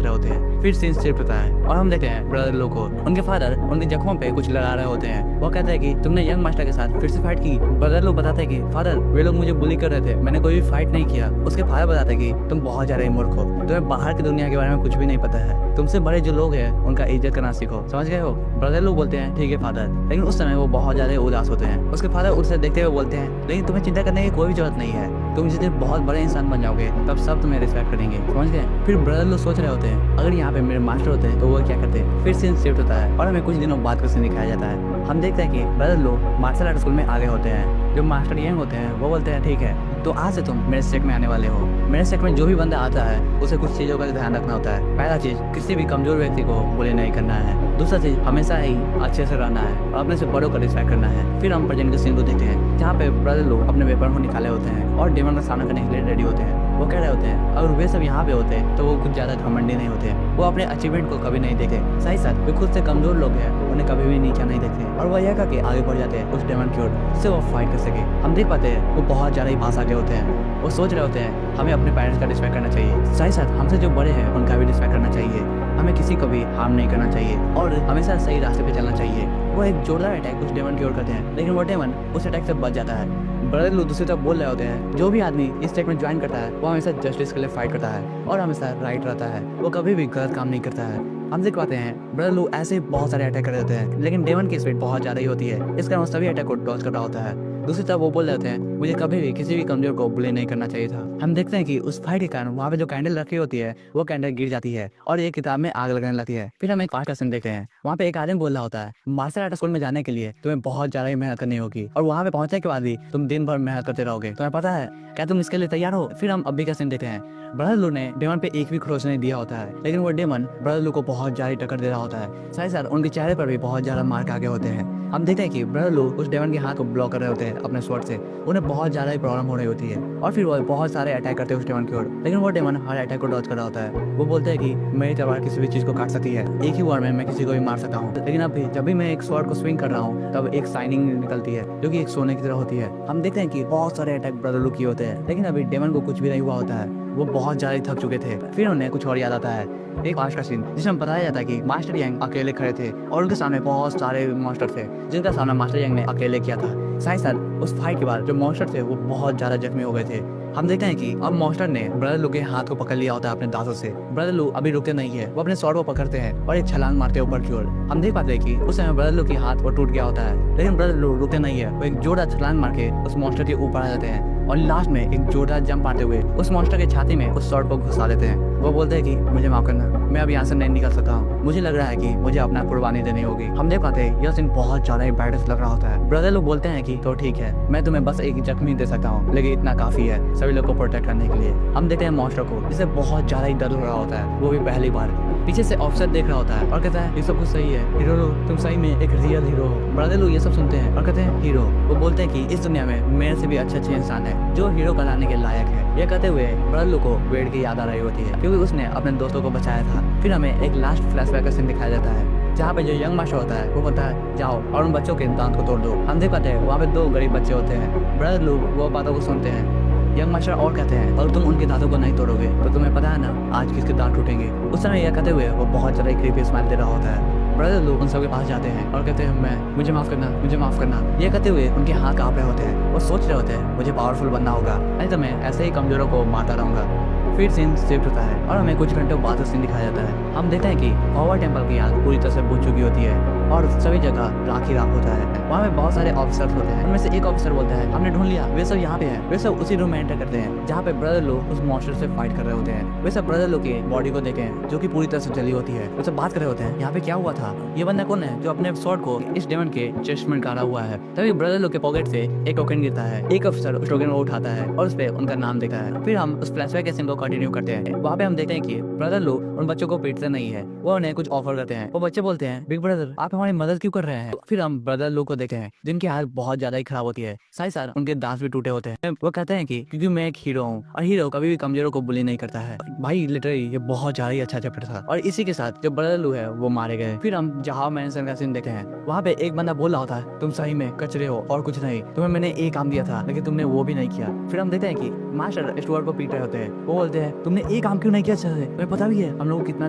रहे होते हैं। फिर सीन शिफ्ट होता है और हम देखते हैं ब्रदर लू को उनके फादर उनके जख्मों पे कुछ लगा रहे होते हैं। वो कहते हैं कि तुमने यंग मास्टर के साथ फिर से फाइट की। ब्रदर लोग बताते हैं कि फादर वे लोग मुझे बुली कर रहे थे, मैंने कोई भी फाइट नहीं किया। उसके फादर बताते हैं कि तुम बहुत ज्यादा ही मूर्ख हो, तुम्हें बाहर की दुनिया के बारे में कुछ भी नहीं पता है, तुमसे बड़े जो लोग हैं उनका इज्जत करना सीखो, समझ गए हो? ब्रदर लोग बोलते हैं ठीक है फादर, लेकिन उस समय वो बहुत ज्यादा उदास होते हैं। उसके फादर उसे देखते हुए बोलते हैं लेकिन तुम्हें चिंता करने की कोई भी जरूरत नहीं है, तुम जिस दिन बहुत बड़े इंसान बन जाओगे तब सब तुम्हें रिस्पेक्ट करेंगे, समझ गए? फिर ब्रदर लोग सोच रहे होते हैं अगर यहाँ पे मेरे मास्टर होते तो वो क्या करते। फिर सीन शिफ्ट होता है और हमें कुछ दिनों बाद का सीन दिखाया जाता है। हम देखते हैं कि ब्रदर लोग मार्शल आर्ट स्कूल में आगे होते हैं। जो मास्टर यंग होते हैं वो बोलते हैं ठीक है तो आज से तुम मेरे सेट में आने वाले हो। मेरे सेट में जो भी बंदा आता है उसे कुछ चीजों का ध्यान रखना होता है। पहला चीज किसी भी कमजोर व्यक्ति को बुली नहीं करना है। दूसरा चीज हमेशा ही अच्छे से रहना है और अपने से बड़ों का रिस्पेक्ट करना है। फिर हम प्रेजेंट के सीन को देखते हैं जहाँ पे ब्रदर लोग अपने वेपन को निकाले होते हैं और डेमन का सामना करने के लिए रेडी होते हैं। वो कह रहे होते हैं अगर वे सब यहाँ पे होते तो वो कुछ ज्यादा घमंडी नहीं होते, वो अपने अचीवमेंट को कभी नहीं देखते। साथ ही साथ वे खुद से कमजोर लोग हैं, उन्हें कभी भी नीचा नहीं देखते और वह यह करके आगे बढ़ जाते हैं उस डेमन की ओर जिससे वो फाइट कर सके। हम देख पाते हैं वो बहुत ज्यादा ही पास आगे होते हैं। वो सोच रहे होते हैं हमें अपने पेरेंट्स का रिस्पेक्ट करना चाहिए, साथ ही साथ हमसे जो बड़े हैं उनका भी रिस्पेक्ट करना चाहिए, हमें किसी को भी हार्म नहीं करना चाहिए और हमेशा सही रास्ते पे चलना चाहिए। वो एक जोरदार अटैक उस डेमन की ओर करते हैं लेकिन वो डेमन उस अटैक से बच जाता है। ब्रदर लोग दूसरी तरफ बोल रहे होते हैं जो भी आदमी इस टेक में ज्वाइन करता है वो हमेशा जस्टिस के लिए फाइट करता है और हमेशा राइट रहता है, वो कभी भी गलत काम नहीं करता है। हम देख पाते हैं ब्रदर लोग ऐसे बहुत सारे अटैक कर रहे होते हैं लेकिन डेमन की स्पीड बहुत ज्यादा ही होती है, इस कारण सभी अटैक को डॉज कर रहा होता है। दूसरी तरफ वो बोल रहे थे मुझे कभी भी किसी भी कमजोर को बुली नहीं करना चाहिए था। हम देखते हैं कि उस फाइट के कारण वहाँ पे जो कैंडल रखी होती है वो कैंडल गिर जाती है और एक किताब में आग लगने लगती है। फिर हम एक पास्ट का सीन देखते हैं। वहाँ पे एक आदमी बोल रहा होता है मार्शल आर्ट स्कूल में जाने के लिए तुम्हें बहुत ज्यादा मेहनत करनी होगी और वहाँ पे पहुंचने के बाद भी तुम दिन भर मेहनत करते रहोगे। तुम्हें पता है क्या तुम इसके लिए तैयार हो? फिर हम अभी का सीन देखते हैं। ब्रदर लू ने डेमन पे एक भी खरोच नहीं दिया होता है, लेकिन वो डेमन ब्रदर लू को बहुत ज्यादा टक्कर दे रहा होता है। साथ ही साथ उनके चेहरे पर भी बहुत ज्यादा मार्क आगे होते हैं। हम देखते हैं कि ब्रदर लू उस डेमन के हाथ को ब्लॉक कर रहे होते हैं अपने स्वॉर्ड से। उन्हें बहुत ज्यादा प्रॉब्लम हो रही होती है और फिर वो बहुत सारे अटैक करते हैं उस डेमन की ओर, लेकिन वो डेमन हर अटैक को डॉज कर रहा होता है। वो बोलते हैं कि मेरी तलवार किसी भी चीज को काट सकती है, एक ही वार में मैं किसी को भी मार सकता हूँ, लेकिन अब भी जब भी मैं एक स्वॉर्ड को स्विंग कर रहा हूँ तब एक शाइनिंग निकलती है जो कि एक सोने की तरह होती है। हम देखते हैं कि बहुत सारे अटैक ब्रदर लू की होते हैं, लेकिन अभी डेमन को कुछ भी नहीं हुआ होता है। वो बहुत ज्यादा थक चुके थे। फिर उन्हें कुछ और याद आता है, एक पास्ट का सीन जिसमें बताया जाता है कि मास्टर यंग अकेले खड़े थे और उनके सामने बहुत सारे मॉन्स्टर थे जिनका सामना मास्टर यंग ने अकेले किया था। साथ ही साथ उस फाइट के बाद जो मॉन्स्टर थे वो बहुत ज्यादा जख्मी हो गए थे। हम देखते हैं कि अब मॉन्स्टर ने ब्रदर लू के हाथ को पकड़ लिया होता है अपने दांतों से। ब्रदर लू अभी रुकते नहीं है, वो अपने स्वॉर्ड को पकड़ते हैं और एक छलांग मारते हैं ऊपर की ओर। हम देख पाते हैं कि उस समय ब्रदर लू की हाथ वो टूट गया होता है, लेकिन ब्रदर लू रुकते नहीं है। वो एक जोरदार छलांग मार के उस मॉन्स्टर के ऊपर आ जाते हैं और लास्ट में एक जोरदार जंप मारते हुए उस मॉन्स्टर के छाती में उस स्वॉर्ड को घुसा देते हैं। वो बोलते हैं कि मुझे माफ करना, मैं अब यहाँ से नहीं निकल सकता हूँ, मुझे लग रहा है कि मुझे अपना कुर्बानी देनी होगी। हम देख पाते हैं यह सीन बहुत ज्यादा ही बैडस लग रहा होता है। ब्रदर लोग बोलते हैं कि तो ठीक है, मैं तुम्हें बस एक जख्मी दे सकता हूँ, लेकिन इतना काफी है सभी लोग को प्रोटेक्ट करने के लिए। हम देखते हैं मॉन्स्टर को जिसे बहुत ज्यादा ही दर्द हो रहा होता है, वो भी पहली बार। पीछे से ऑफिसर देख रहा होता है और कहता है ये सब कुछ सही है हीरो, तुम सही में एक रियल हीरो हो। ब्रदर लोग ये सब सुनते हैं और कहते हैं हीरो। वो बोलते हैं कि इस दुनिया में मेरे से भी अच्छे इंसान है जो हीरो कहलाने के लायक है। यह कहते हुए ब्रदर लू को वेड की याद आ रही होती है क्योंकि उसने अपने दोस्तों को बचाया था। फिर हमें एक लास्ट फ्लैशबैक का सीन दिखाया जाता है जहाँ पे जो यंग मास्टर होता है वो बोलता है जाओ और उन बच्चों के दांत को तोड़ दो। हम देख पाते हैं वहाँ पे दो गरीब बच्चे होते हैं। ब्रदर लू वो बातों को सुनते हैं। यंग मास्टर और कहते हैं अगर तुम उनके दांतों को नहीं तोड़ोगे तो तुम्हें पता है ना आज किसके दांत टूटेंगे। उस समय यह कहते हुए वो बहुत ज्यादा क्रीपी स्माइल दे रहा होता है। ब्रदर लोग उन सबके पास जाते हैं और कहते हैं मैं मुझे माफ करना, मुझे माफ करना। ये कहते हुए उनके हाथ कांप रहे होते हैं। वो सोच रहे होते हैं मुझे पावरफुल बनना होगा, नहीं तो मैं ऐसे ही कमजोरों को मारता रहूंगा। फिर सीन शिफ्ट होता है और हमें कुछ घंटों बाद सीन दिखाया जाता है। हम देखते हैं कि पावर टेम्पल की आग पूरी तरह से बुझ चुकी होती है और सभी जगह राख ही राख होता है। वहाँ में बहुत सारे ऑफिसर्स होते हैं। उनमें से एक ऑफिसर बोलता है हमने ढूंढ लिया, वे सब यहाँ पे हैं। वे सब उसी रूम में एंटर करते हैं जहाँ पे ब्रदर लोग उस मॉन्स्टर से फाइट कर रहे होते हैं। वे सब ब्रदर लोग की बॉडी को देखें जो कि पूरी तरह से जली होती है। वे सब बात कर रहे होते हैं यहाँ पे क्या हुआ था, ये बंदा कौन है जो अपने स्वॉर्ड को इस डेमन के चेस्ट में गाड़ा हुआ है। तभी ब्रदर लोग के पॉकेट से एक टोकन गिरता है। एक अफसर उस टोकन को उठाता है और उस पर उनका नाम देखता है। फिर हम उस फ्लैशबैक के सीन को कंटिन्यू करते हैं। वहाँ पे हम देखते हैं कि ब्रदर लोग उन बच्चों को पीटते नहीं है, वो उन्हें कुछ ऑफर करते हैं। वो बच्चे बोलते हैं बिग ब्रदर आप हमारी मदद क्यों कर रहे हैं। फिर हम ब्रदर लोग को देखते हैं जिनकी हालत बहुत ज्यादा ही खराब होती है। साथ ही साथ उनके दांत भी टूटे होते हैं। वो कहते हैं कि क्योंकि मैं एक हीरो हूँ और हीरो कभी भी कमजोरों को बुली नहीं करता है। भाई लिटरली ये बहुत ज्यादा ही अच्छा चैप्टर था और इसी के साथ जो ब्रदर लोग है वो मारे गए। फिर हम जहाँ मैंसन का सीन देखते हैं वहाँ पे एक बंदा बोल रहा होता है तुम सही में कचरे हो और कुछ नहीं, तुम्हें मैंने एक काम दिया था लेकिन तुमने वो भी नहीं किया। फिर हम देखते हैं कि मास्टर स्टुअर्ट को पीट रहे होते हैं। वो बोलते हैं तुमने एक काम क्यों नहीं किया। तुम्हें पता भी है हम लोगों को कितना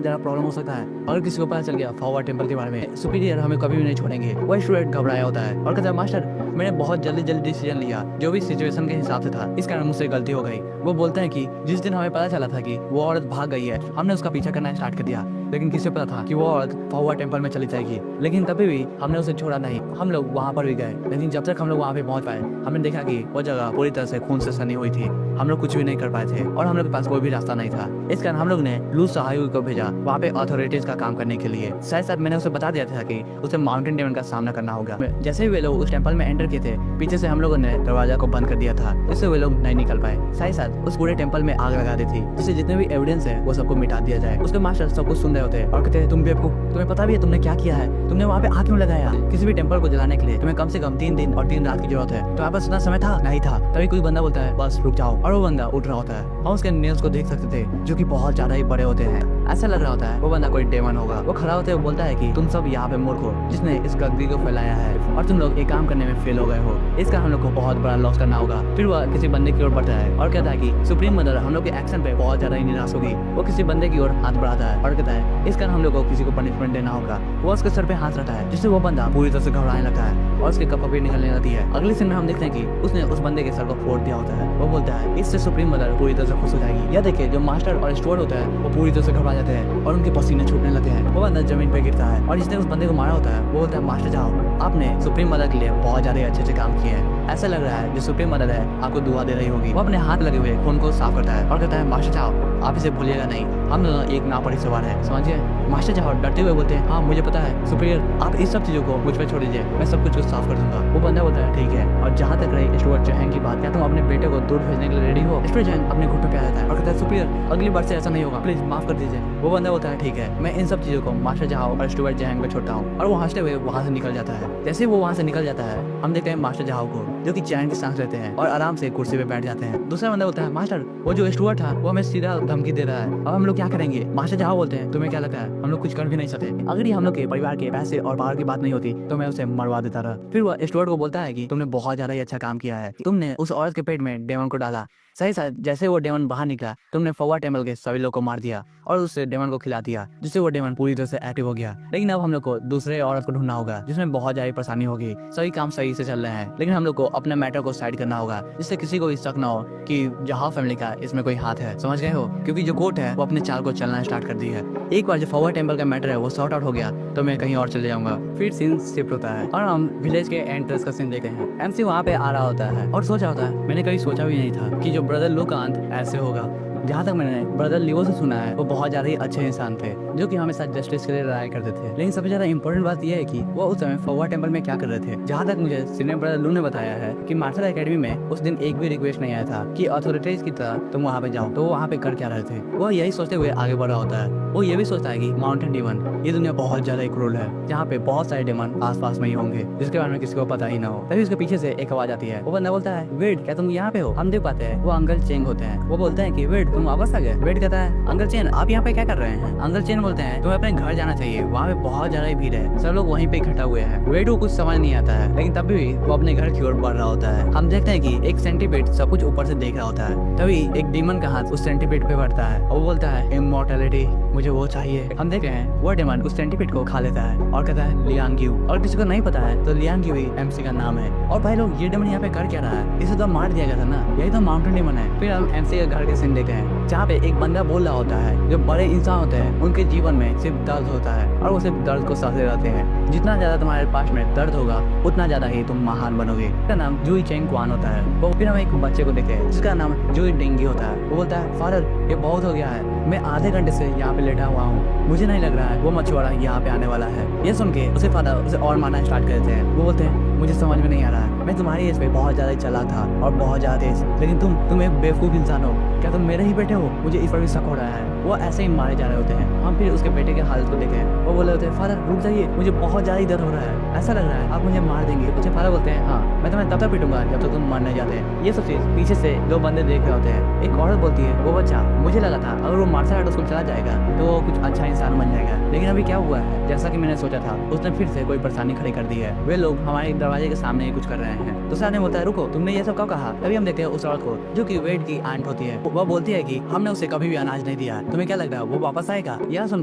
ज्यादा प्रॉब्लम हो सकता है अगर किसी को पता चल गया फॉरवर्ड टेम्पल के बारे में, सुपीरियर हमें कभी भी नहीं छोड़ेंगे। वो स्टूडेंट घबराया होता है और कहता है मास्टर मैंने बहुत जल्दी डिसीजन लिया जो भी सिचुएशन के हिसाब से था, इस कारण मुझसे गलती हो गई। वो बोलते हैं कि जिस दिन हमें पता चला था कि वो औरत भाग गई है हमने उसका पीछा करना स्टार्ट कर दिया, लेकिन किसे पता था कि वो औरत फॉरवर्ड टेम्पल में चली जाएगी। लेकिन कभी भी हमने उसे छोड़ा नहीं, हम लोग वहाँ पर भी गए, लेकिन जब तक हम लोग वहाँ पे पहुँच पाए हमने देखा कि वो जगह पूरी तरह से खून से सनी हुई थी। हम लोग कुछ भी नहीं कर पाए थे और हम लोग के पास कोई भी रास्ता नहीं था। इस कारण हम लोग ने लूज सहायक को भेजा वहाँ पे अथॉरिटीज का काम करने के लिए। साथ साथ मैंने उसे बता दिया था कि उसे माउंटेन डेमन का सामना करना होगा। जैसे ही वे लोग उस टेम्पल में एंटर किए थे पीछे से हम लोगों ने दरवाजा को बंद कर दिया था जिससे वे लोग नहीं निकल पाए। साथ ही साथ उस पूरे टेम्पल में आग लगा दी थी जिससे जितने भी एविडेंस है वो सबको मिटा दिया जाए। उसके मास्टर सब कुछ सुन रहे होते और कहते हैं तुम बेवकूफ, तुम्हें पता भी है तुमने क्या किया है, तुमने वहाँ पे आग क्यों लगाया। किसी भी टेम्पल को जलाने के लिए तुम्हें कम से कम 3 दिन और 3 रात की जरूरत है, तो आप पास इतना समय था नहीं था। तभी कोई बंदा बोलता है बस रुक जाओ और वो बंदा उठ रहा होता है। हम उसके नेल्स को देख सकते थे जो कि बहुत ज्यादा ही बड़े होते हैं। ऐसा लग रहा होता है वो बंदा कोई डेमन होगा। वो खड़ा होते हुए बोलता है कि तुम सब यहाँ पे मूर्ख हो जिसने इस गंदगी को फैलाया है और तुम लोग एक काम करने में फेल हो गए हो, इसका हम लोग को बहुत बड़ा लॉस करना होगा। फिर वह किसी बंदे की ओर बढ़ता है और कहता है कि सुप्रीम मदर हम लोग के एक्शन पे बहुत ज्यादा ही निराश होगी। वो किसी बंदे की ओर हाथ बढ़ाता है और कहता है इस कारण हम लोग को किसी को पनिशमेंट देना होगा। वो उसके सर पे हाथ रखता है जिससे वो बंदा पूरी तरह से घबराने लगता है और उसके कपड़े निकलने लगती है। अगले सीन में हम देखते हैं कि उसने उस बंदे के सर को फोड़ दिया होता है। वो बोलता है इससे सुप्रीम मदर पूरी तरह से खुश हो जाएगी। यह देखिए जो मास्टर और स्टुअर्ट होता है वो पूरी तरह से घबरा जाते हैं और उनके पसीने छूटने लगते हैं। वो बंदा जमीन पे गिरता है और जिसने उस बंदे को मारा होता है वो बोलता है मास्टर जाओ, आपने सुप्रीम मदर के लिए बहुत ज्यादा अच्छे काम किए हैं। ऐसा लग रहा है जो सुप्रीम मदद है आपको दुआ दे रही होगी। वो अपने हाथ लगे हुए खून को साफ करता है और कहता है मास्टर चाओ आप इसे भूलिएगा नहीं, हम दोनों एक नाव पर ही सवार है, समझिए। मास्टर चाओ डरते हुए बोलते हैं हाँ मुझे पता है सुपीरियर, आप इस सब चीजों को मुझ पर छोड़ दीजिए, मैं सब कुछ को साफ कर दूंगा। वो बंदा बोलता है ठीक है। और जहाँ तक रही स्टुअर्ट चैंग की बात, क्या तुम अपने बेटे को दूर भेजने के लिए रेडी हो? स्टुअर्ट चैंग अपने घुटनों पे आ जाता है और कहता है सुपीरियर अगली बार से ऐसा नहीं होगा, प्लीज माफ कर दीजिए। वो बंदा बोलता है ठीक है, मैं इन सब चीजों को मास्टर चाओ और स्टुअर्ट चैंग पे छोड़ता हूँ। और वो हंसते हुए वहाँ से निकल जाता है। जैसे वो वहाँ से निकल जाता है हम देखते हैं मास्टर चाओ को जो कि चैन की सांस लेते हैं और आराम से कुर्सी पे बैठ जाते हैं। दूसरा बंदा बोलता है मास्टर वो जो स्टुअर्ट था वो हमें सीधा धमकी दे रहा है, अब हम लोग क्या करेंगे? मास्टर चाओ बोलते हैं तुम्हें क्या लगता है हम लोग कुछ कर भी नहीं सकते? अगर ये हम लोग के परिवार के पैसे और पावर की बात नहीं होती तो मैं उसे मरवा देता रहा। फिर वो स्टुअर्ट को बोलता है कि तुमने बहुत ज्यादा ही अच्छा काम किया है, तुमने उस औरत के पेट में डेमन को डाला, सही साथ जैसे वो डेमन बाहर निकला तुमने फौवा टेम्पल के सभी लोग को मार दिया और उससे डेमन को खिला दिया, जिससे वो डेमन पूरी तरह से एक्टिव हो गया। लेकिन अब हम लोग को दूसरे औरत को ढूंढना होगा जिसमें बहुत ज्यादा परेशानी होगी। सभी काम सही से चल रहे हैं लेकिन हम लोग को अपने मैटर को साइड करना होगा जिससे किसी को भी शक ना हो कि जहाँ फैमिली का इसमें कोई हाथ है, समझ गए हो? क्योंकि जो कोर्ट है वो अपने चाल को चलना स्टार्ट कर दी है। एक बार जो फौवा टेम्पल का मैटर है वो सॉर्ट आउट हो गया तो मैं कहीं और चले जाऊंगा। फिर सीन शिफ्ट होता है और हम विलेज के एंट्रेंस का सीन देखते हैं। एमसी वहाँ पे आ रहा होता है और सोचा होता है मैंने कभी सोचा भी नहीं था कि जो ब्रदर लू का अंत ऐसे होगा। जहाँ तक मैंने ब्रदर लियो से सुना है वो बहुत ज्यादा ही अच्छे इंसान थे जो कि हमेशा जस्टिस के लिए लड़ाई करते थे। लेकिन सबसे ज्यादा इंपॉर्टेंट बात यह है कि वो उस समय फौवा टेम्पल में क्या कर रहे थे। जहाँ तक मुझे सीनियर ब्रदर लू ने बताया है कि मार्शल एकेडमी में उस दिन एक भी रिक्वेस्ट नहीं आया था कि अथॉरिटीज की तरह तुम वहाँ पे जाओ, तो वो वहाँ पे कर क्या रहे थे? वो यही सोचते हुए आगे बढ़ रहा होता है। वो ये भी सोचता है कि माउंटेन डेमन ये दुनिया बहुत ज्यादा क्रूर है जहाँ पे बहुत सारे डेमन आसपास में ही होंगे जिसके बारे में किसी को पता ही ना हो। तभी उसके पीछे से एक आवाज आती है। वो बंदा बोलता है वेट क्या तुम यहाँ पे हो? हम देख पाते हैं वो अंकल चेंग होते हैं। वो बोलते हैं कि वेट तुम वापस आ गए? वेट कहता है अंकल चेन आप यहाँ पे क्या कर रहे हैं? अंकल चेन बोलते हैं तुम्हें अपने घर जाना चाहिए, वहाँ पे बहुत ज्यादा भीड़ है, सब लोग वहीं पे इकट्ठा हुए हैं। वेट को कुछ समझ नहीं आता है लेकिन तब भी वो अपने घर की ओर बढ़ रहा होता है। हम देखते हैं कि एक सेंटीपीड सब कुछ ऊपर से देख रहा होता है। तभी एक डीमन का हाथ उस सेंटीपीड पे बढ़ता है और वो बोलता है इमॉर्टैलिटी मुझे वो चाहिए। हम देखते हैं वो डेमन उस सेंटीपीड को खा लेता है और कहता है लियांग्यू। और किसी को नहीं पता है तो लियांग्यू ही एमसी का नाम है। और भाई लोग ये डेमन यहाँ पे कर क्या रहा है? इसे तो मार दिया गया था ना, यही तो माउंटेन डेमन है। फिर हम एमसी के घर के सीन देखते हैं जहाँ पे एक बंदा बोल रहा होता है जो बड़े इंसान होते हैं उनके जीवन में सिर्फ दर्द होता है और वो सिर्फ दर्द को सहते रहते हैं। जितना ज्यादा तुम्हारे पास में दर्द होगा उतना ज्यादा ही तुम महान बनोगे। उसका नाम जूई चेंग क्वान होता है। वो फिर हम एक बच्चे को देखते हैं जिसका नाम जूई डेंगी होता है। वो बोलता है फादर ये बहुत हो गया है, मैं आधे घंटे से यहाँ पे लेटा हुआ हूँ, मुझे नहीं लग रहा है वो मछुआरा यहाँ पे आने वाला है। ये सुन के उसे फादर उसे और मारना स्टार्ट कर देते हैं। वो बोलते हैं मुझे समझ में नहीं आ रहा है, मैं तुम्हारी एज पे बहुत ज्यादा चला था और बहुत ज्यादा तेज, लेकिन तुम एक बेवकूफ इंसान हो, क्या तुम मेरे ही बेटे हो? मुझे इस पर भी शक हो रहा है। वो ऐसे ही मारे जा रहे होते हैं। हम फिर उसके बेटे के हालत को देखे हैं। वो बोले होते हैं फादर रुक जाइए, मुझे बहुत ज्यादा दर्द हो रहा है, ऐसा लग रहा है आप मुझे मार देंगे। उसे फादर बोलते हैं हाँ मैं तुम्हें तब तक पीटूंगा जब तक तुम मरने जाते हैं। ये सब चीज पीछे से दो बंदे देख रहे होते हैं। एक औरत बोलती है वो बच्चा मुझे लगा था अगर वो मार्शल आर्ट स्कूल चला जाएगा तो वो कुछ अच्छा इंसान बन जाएगा, लेकिन अभी क्या हुआ है जैसा कि मैंने सोचा था, उसने फिर से कोई परेशानी खड़ी कर दी है। वे लोग हमारे दरवाजे के सामने ही कुछ कर रहे हैं। दूसरा ने बोलता है रुको तुमने ये सब कब कहा? तभी हम देखते हैं उस औरत को जो कि वेट की आंट होती है। वह बोलती है कि हमने उसे कभी भी अनाज नहीं दिया, तुम्हें क्या लग रहा है वो वापस आएगा? यह सुन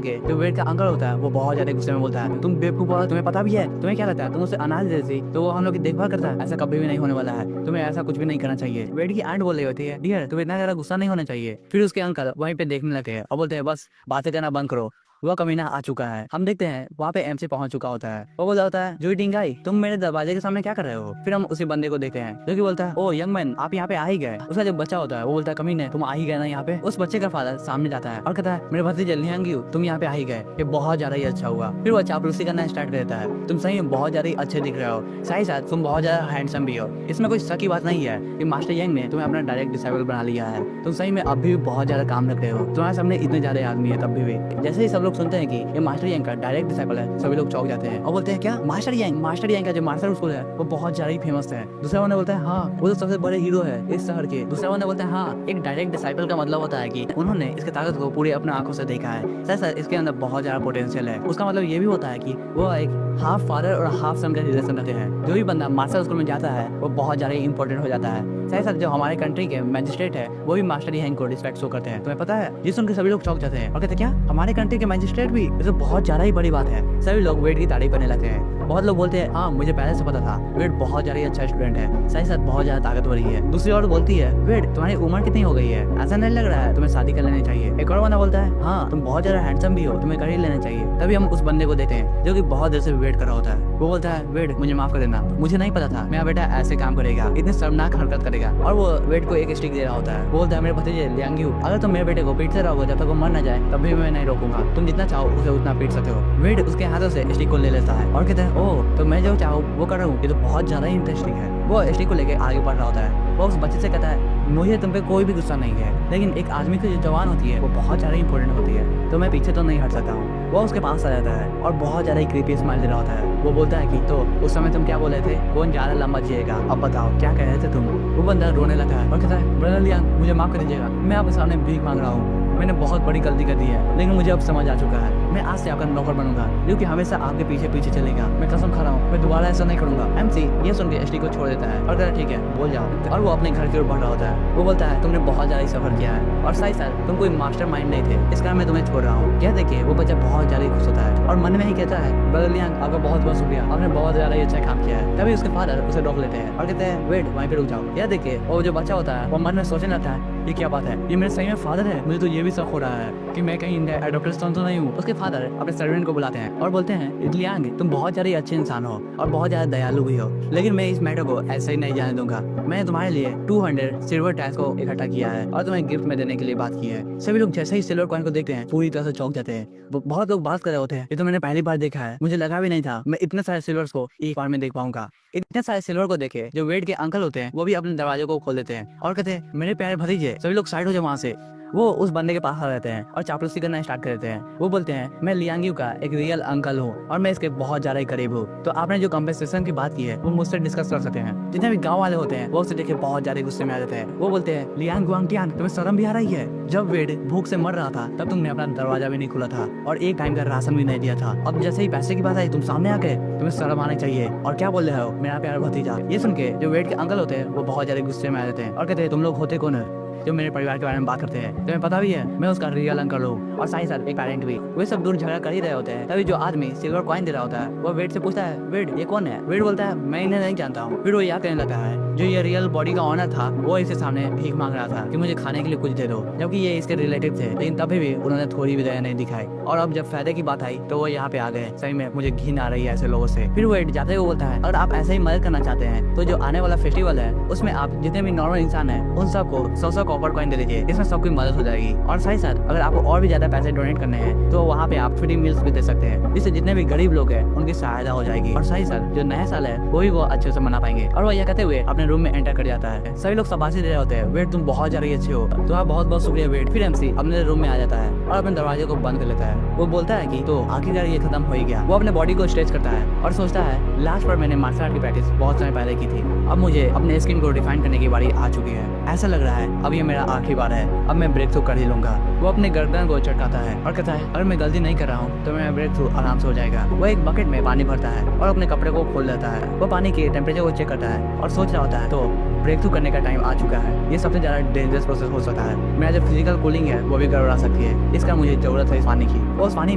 के जो वेट का अंकल होता है वो बहुत ज्यादा गुस्से में बोलता है तुम बेवकूफ हो, तुम्हें पता भी है, तुम्हें क्या लगता है तुम उसे अनाज दे देती तो वो हम लोग की देखभाल करता है? ऐसा कभी भी नहीं होने वाला है, तुम्हें ऐसा कुछ भी नहीं करना चाहिए। वेट की आंट बोल रही होती है डियर तुम्हें इतना ज्यादा गुस्सा नहीं होना चाहिए। फिर उसके अंकल वहीं पे देखने लगते हैं और बोलते हैं बस बातें करना बंद करो, वह कमीना आ चुका है। हम देखते हैं वहाँ पे एमसी पहुंच चुका होता है। वो बोलता होता है जूई टिंगाई तुम मेरे दरवाजे के सामने क्या कर रहे हो? फिर हम उसी बंदे को देखते हैं जो कि बोलता है ओ यंग मैन आप यहाँ पे आ ही गए। उसका जो बच्चा होता है वो बोलता है कमीने तुम आ ही गए ना यहाँ पे। उस बच्चे का फादर सामने जाता है और कहता है मेरे भतीजे लियांग्यू तुम यहाँ पे आ ही गए, ये बहुत ज्यादा ही अच्छा हुआ। फिर वो चापलूसी करना स्टार्ट कर देता है तुम सही में बहुत ज्यादा ही अच्छे दिख रहे हो, साथ साथ तुम बहुत ज्यादा हैंडसम भी हो। इसमें कोई शक की बात नहीं है कि मास्टर यंग ने तुम्हें अपना डायरेक्ट डिसाइबल बना लिया है। तुम सही में अभी भी बहुत ज्यादा काम रख रहे हो, तुम्हारे सामने इतने ज्यादा आदमी है तब भी। जैसे ही सब लोग सुनते हैं कि मास्टर यंग का डायरेक्ट डिसाइपल है सभी लोग चौंक जाते हैं और बोलते हैं क्या मास्टर यंग का जो मास्टर स्कूल है वो बहुत ज्यादा ही फेमस है। दूसरा बंदा बोलता है हाँ वो तो सबसे बड़े हीरो है इस शहर के। दूसरा बंदा बोलता है हाँ एक डायरेक्ट डिसाइपल का मतलब होता है कि उन्होंने इसके ताकत को पूरे अपने आंखों से देखा है, सर सर इसके अंदर बहुत ज्यादा पोटेंशियल है। उसका मतलब ये भी होता है कि वो एक हाफ फादर और हाफ सन का रिलेशन रखते हैं। जो भी बंदा मास्टर स्कूल में जाता है वो बहुत ज्यादा इंपॉर्टेंट हो जाता है। साथ साथ जो हमारे कंट्री के मैजिस्ट्रेट है वो भी मास्टर यंग को रिस्पेक्ट शो करते हैं। तुम्हें पता है जिस सुनकर सभी लोग चौंक जाते हैं और कहते हैं क्या हमारे कंट्री के मैजिस्ट्रेट भी? ये तो बहुत ज्यादा ही बड़ी बात है। सभी लोग वेट की तारीफ करने लगते हैं। बहुत लोग बोलते हैं हाँ मुझे पहले से पता था, वेड बहुत ज्यादा अच्छा स्टूडेंट है, साथ ही साथ बहुत ज्यादा ताकतवर ही है। दूसरी औरत बोलती है वेड तुम्हारी उम्र कितनी हो गई है, ऐसा नहीं लग रहा है तुम्हें शादी कर लेनी चाहिए। एक और बंदा बोलता है हाँ तुम बहुत ज्यादा हैंडसम भी हो, तुम्हें कर ही लेना चाहिए। तभी हम उस बंदे को देते हैं जो कि बहुत देर से वेट कर रहा होता है। वो बोलता है वेड मुझे माफ कर देना, मुझे नहीं पता था मेरा बेटा ऐसे काम करेगा, इतनी शर्मनाक हरकत करेगा। और वो वेड को एक स्टिक दे रहा होता है। बोलता है मेरे भतीजे लियांग, अगर तुम मेरे बेटे को पीटते रहोगे जब तक वो मर न जाए तब भी मैं नहीं रोकूंगा, तुम जितना चाहो उसे उतना पीट सकते हो। वेड उसके हाथों से स्टिक को ले लेता है और कहता है ओह तो मैं जो चाहूँ वो कर रहा हूँ, ये तो बहुत ज्यादा इंटरेस्टिंग है। वो स्टिक को लेकर आगे बढ़ रहा होता है। वो उस बच्चे से कहता है मुझे तुम पे कोई भी गुस्सा नहीं है, लेकिन एक आदमी की जो जवान होती है वो बहुत ज्यादा इंपॉर्टेंट होती है, तो मैं पीछे तो नहीं हट सकता हूँ। वो उसके पास आ जाता है और बहुत ज्यादा क्रीपी स्माइल दे रहा होता है। वो बोलता है कि तो उस समय तुम क्या बोल रहे थे, कौन ज्यादा लंबा जिएगा, अब बताओ क्या कह रहे थे तुम। वो बंदा रोने लगा है और कहता है ब्रदर लियांग मुझे माफ कर दीजिएगा, मैं आपके सामने भीख मांग रहा हूँ, मैंने बहुत बड़ी गलती कर दी है, लेकिन मुझे अब समझ आ चुका है, मैं आज से आपका नौकर बनूंगा जो कि हमेशा आपके पीछे पीछे चलेगा, मैं कसम खा रहा हूँ मैं दोबारा ऐसा नहीं करूंगा। एमसी ये सुन के स्टिक को छोड़ देता है और कहता है ठीक है बोल जाओ, और वो अपने घर की ओर बढ़ रहा होता है। वो बोलता है तुमने बहुत ज्यादा सफर किया है और साथ साथ तुम कोई मास्टर माइंड नहीं थे, इस कारण मैं तुम्हें छोड़ रहा हूँ। यह देखिए वो बच्चा बहुत ज्यादा खुश होता है और मन में ही कहता है ब्रदर लियांग आपका बहुत बहुत शुक्रिया, आपने बहुत ज्यादा ही अच्छा काम किया है। तभी उसके फादर उसे रोक लेते हैं और कहते हैं वेट वहीं पे रुक जाओ। यह देखिए वो जो बच्चा होता है वो मन में सोचने लगता है ये क्या बात है, ये मेरे सही में फादर है, मुझे तो ये भी शक हो रहा है कि मैं कहीं एडॉप्टेड सन तो नहीं हूँ। उसके फादर अपने सर्वेंट को बुलाते हैं और बोलते हैं लियांग तुम बहुत ज्यादा अच्छे इंसान हो और बहुत ज्यादा दयालु भी हो, लेकिन मैं इस मैटर को ऐसे ही नहीं जाने दूंगा। मैंने तुम्हारे लिए 200 सिल्वर टैक्स को इकट्ठा किया है और तुम्हें गिफ्ट में देने के लिए बात की है। सभी लोग जैसे ही सिल्वर कॉइन को देखते हैं पूरी तरह से चौंक जाते हैं। बहुत लोग बात कर रहे होते हैं ये तो मैंने पहली बार देखा है, मुझे लगा भी नहीं था मैं इतने सारे सिल्वर्स को एक बार में देख पाऊंगा। इतने सारे सिल्वर को देखे जो वेड के अंकल होते हैं वो भी अपने दरवाजे को खोल देते हैं और कहते हैं मेरे प्यारे भतीजे सभी लोग साइड हो जाओ वहाँ से। वो उस बंदे के पास आ जाते हैं और चापलूसी करना स्टार्ट कर देते हैं। वो बोलते हैं मैं लियांग का एक रियल अंकल हूँ और मैं इसके बहुत ज्यादा करीब हूँ, तो आपने जो कम्पेंसेशन की बात की है वो मुझसे डिस्कस कर सकते हैं। जितने भी गाँव वाले होते हैं वो उसे देखे बहुत ज्यादा गुस्से में आ जाते हैं। वो बोलते हैं लियांग गुआंगटियान तुम्हें शर्म भी आ रही है, जब वेड भूख से मर रहा था तब तुमने अपना दरवाजा भी नहीं खोला था और एक टाइम का राशन भी नहीं दिया था, अब जैसे ही पैसे की बात आई तुम सामने आ गए, तुम्हें शर्म आनी चाहिए और क्या बोल रहे हो मेरा प्यारा भतीजा। ये सुन के जो वेड के अंकल होते हैं वो बहुत ज्यादा गुस्से में आ जाते हैं और कहते हैं तुम लोग होते कौन है जो मेरे परिवार के बारे में बात करते हैं, तुम्हें पता भी है मैं उसका रियल अंकल हूँ और साथ ही साथ एक पेरेंट भी। वे सब दूर झगड़ा कर ही रहे होते हैं। तभी जो आदमी सिल्वर कॉइन दे रहा होता है वो वेड से पूछता है वेड ये कौन है। वेड बोलता है मैं इन्हें नहीं जानता हूँ। फिर वो याद करने लगा है जो ये रियल बॉडी का ऑनर था वो इसके सामने भीख मांग रहा था कि मुझे खाने के लिए कुछ दे दो, जबकि ये इसके रिलेटिव थे, लेकिन तभी भी उन्होंने थोड़ी भी दया नहीं दिखाई। और अब जब फायदे की बात आई तो वो यहाँ पे आ गए। सही में मुझे घिन आ रही है ऐसे लोगों से। फिर वेड जाते हुए बोलता है अगर आप ऐसे ही मदद करना चाहते हैं तो जो आने वाला फेस्टिवल है उसमें आप जितने भी नॉर्मल इंसान है उन सबको 100 कॉपर कॉइन दे दीजिए, इसमें सबकी मदद हो जाएगी। और साथ ही साथ अगर आपको और भी ज्यादा पैसे डोनेट करने हैं तो वहाँ पे आप फ्री मील्स भी दे सकते हैं, जिससे जितने भी गरीब लोग हैं उनकी सहायता हो जाएगी। और साथ ही साथ जो नया साल है वो भी वो अच्छे से मना पाएंगे। और वो यह कहते हुए अपने रूम में एंटर कर जाता है। सभी लोग शाबाशी दे रहे होते हैं वेट तुम बहुत ज्यादा अच्छे हो, तुम्हारा बहुत बहुत शुक्रिया वेट। फिर एमसी अपने रूम में आ जाता है और अपने दरवाजे को बंद कर लेता है। वो बोलता है कि तो आखिरकार ये खत्म हो ही गया। वो अपने बॉडी को स्ट्रेच करता है और सोचता है लास्ट बार मैंने मार्शल आर्ट की प्रैक्टिस बहुत समय पहले की थी, अब मुझे अपने स्किन को डिफाइन करने की बारी आ चुकी है। ऐसा लग रहा है अब ये मेरा आखिरी बार है, अब मैं ब्रेक थ्रू कर ही लूंगा। वो अपने गर्दन को चटकाता है और कहता है अगर मैं गलती नहीं कर रहा हूँ तो मेरा ब्रेक थ्रू आराम से हो जाएगा। वो एक बकेट में पानी भरता है और अपने कपड़े को खोल देता है। वो पानी के टेम्परेचर को चेक करता है और सोच रहा होता है तो ब्रेक थ्रू करने का टाइम आ चुका है, ये सबसे ज्यादा डेंजरस प्रोसेस हो सकता है, मेरा जो फिजिकल कूलिंग है वो भी गड़बड़ा सकती है, इसका मुझे जरूरत है इस पानी की। वो उस पानी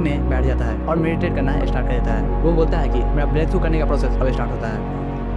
में बैठ जाता है और मेडिटेट करना स्टार्ट कर देता है। वो बोलता है कि मेरा ब्रेक थ्रू करने का प्रोसेस अब स्टार्ट होता है।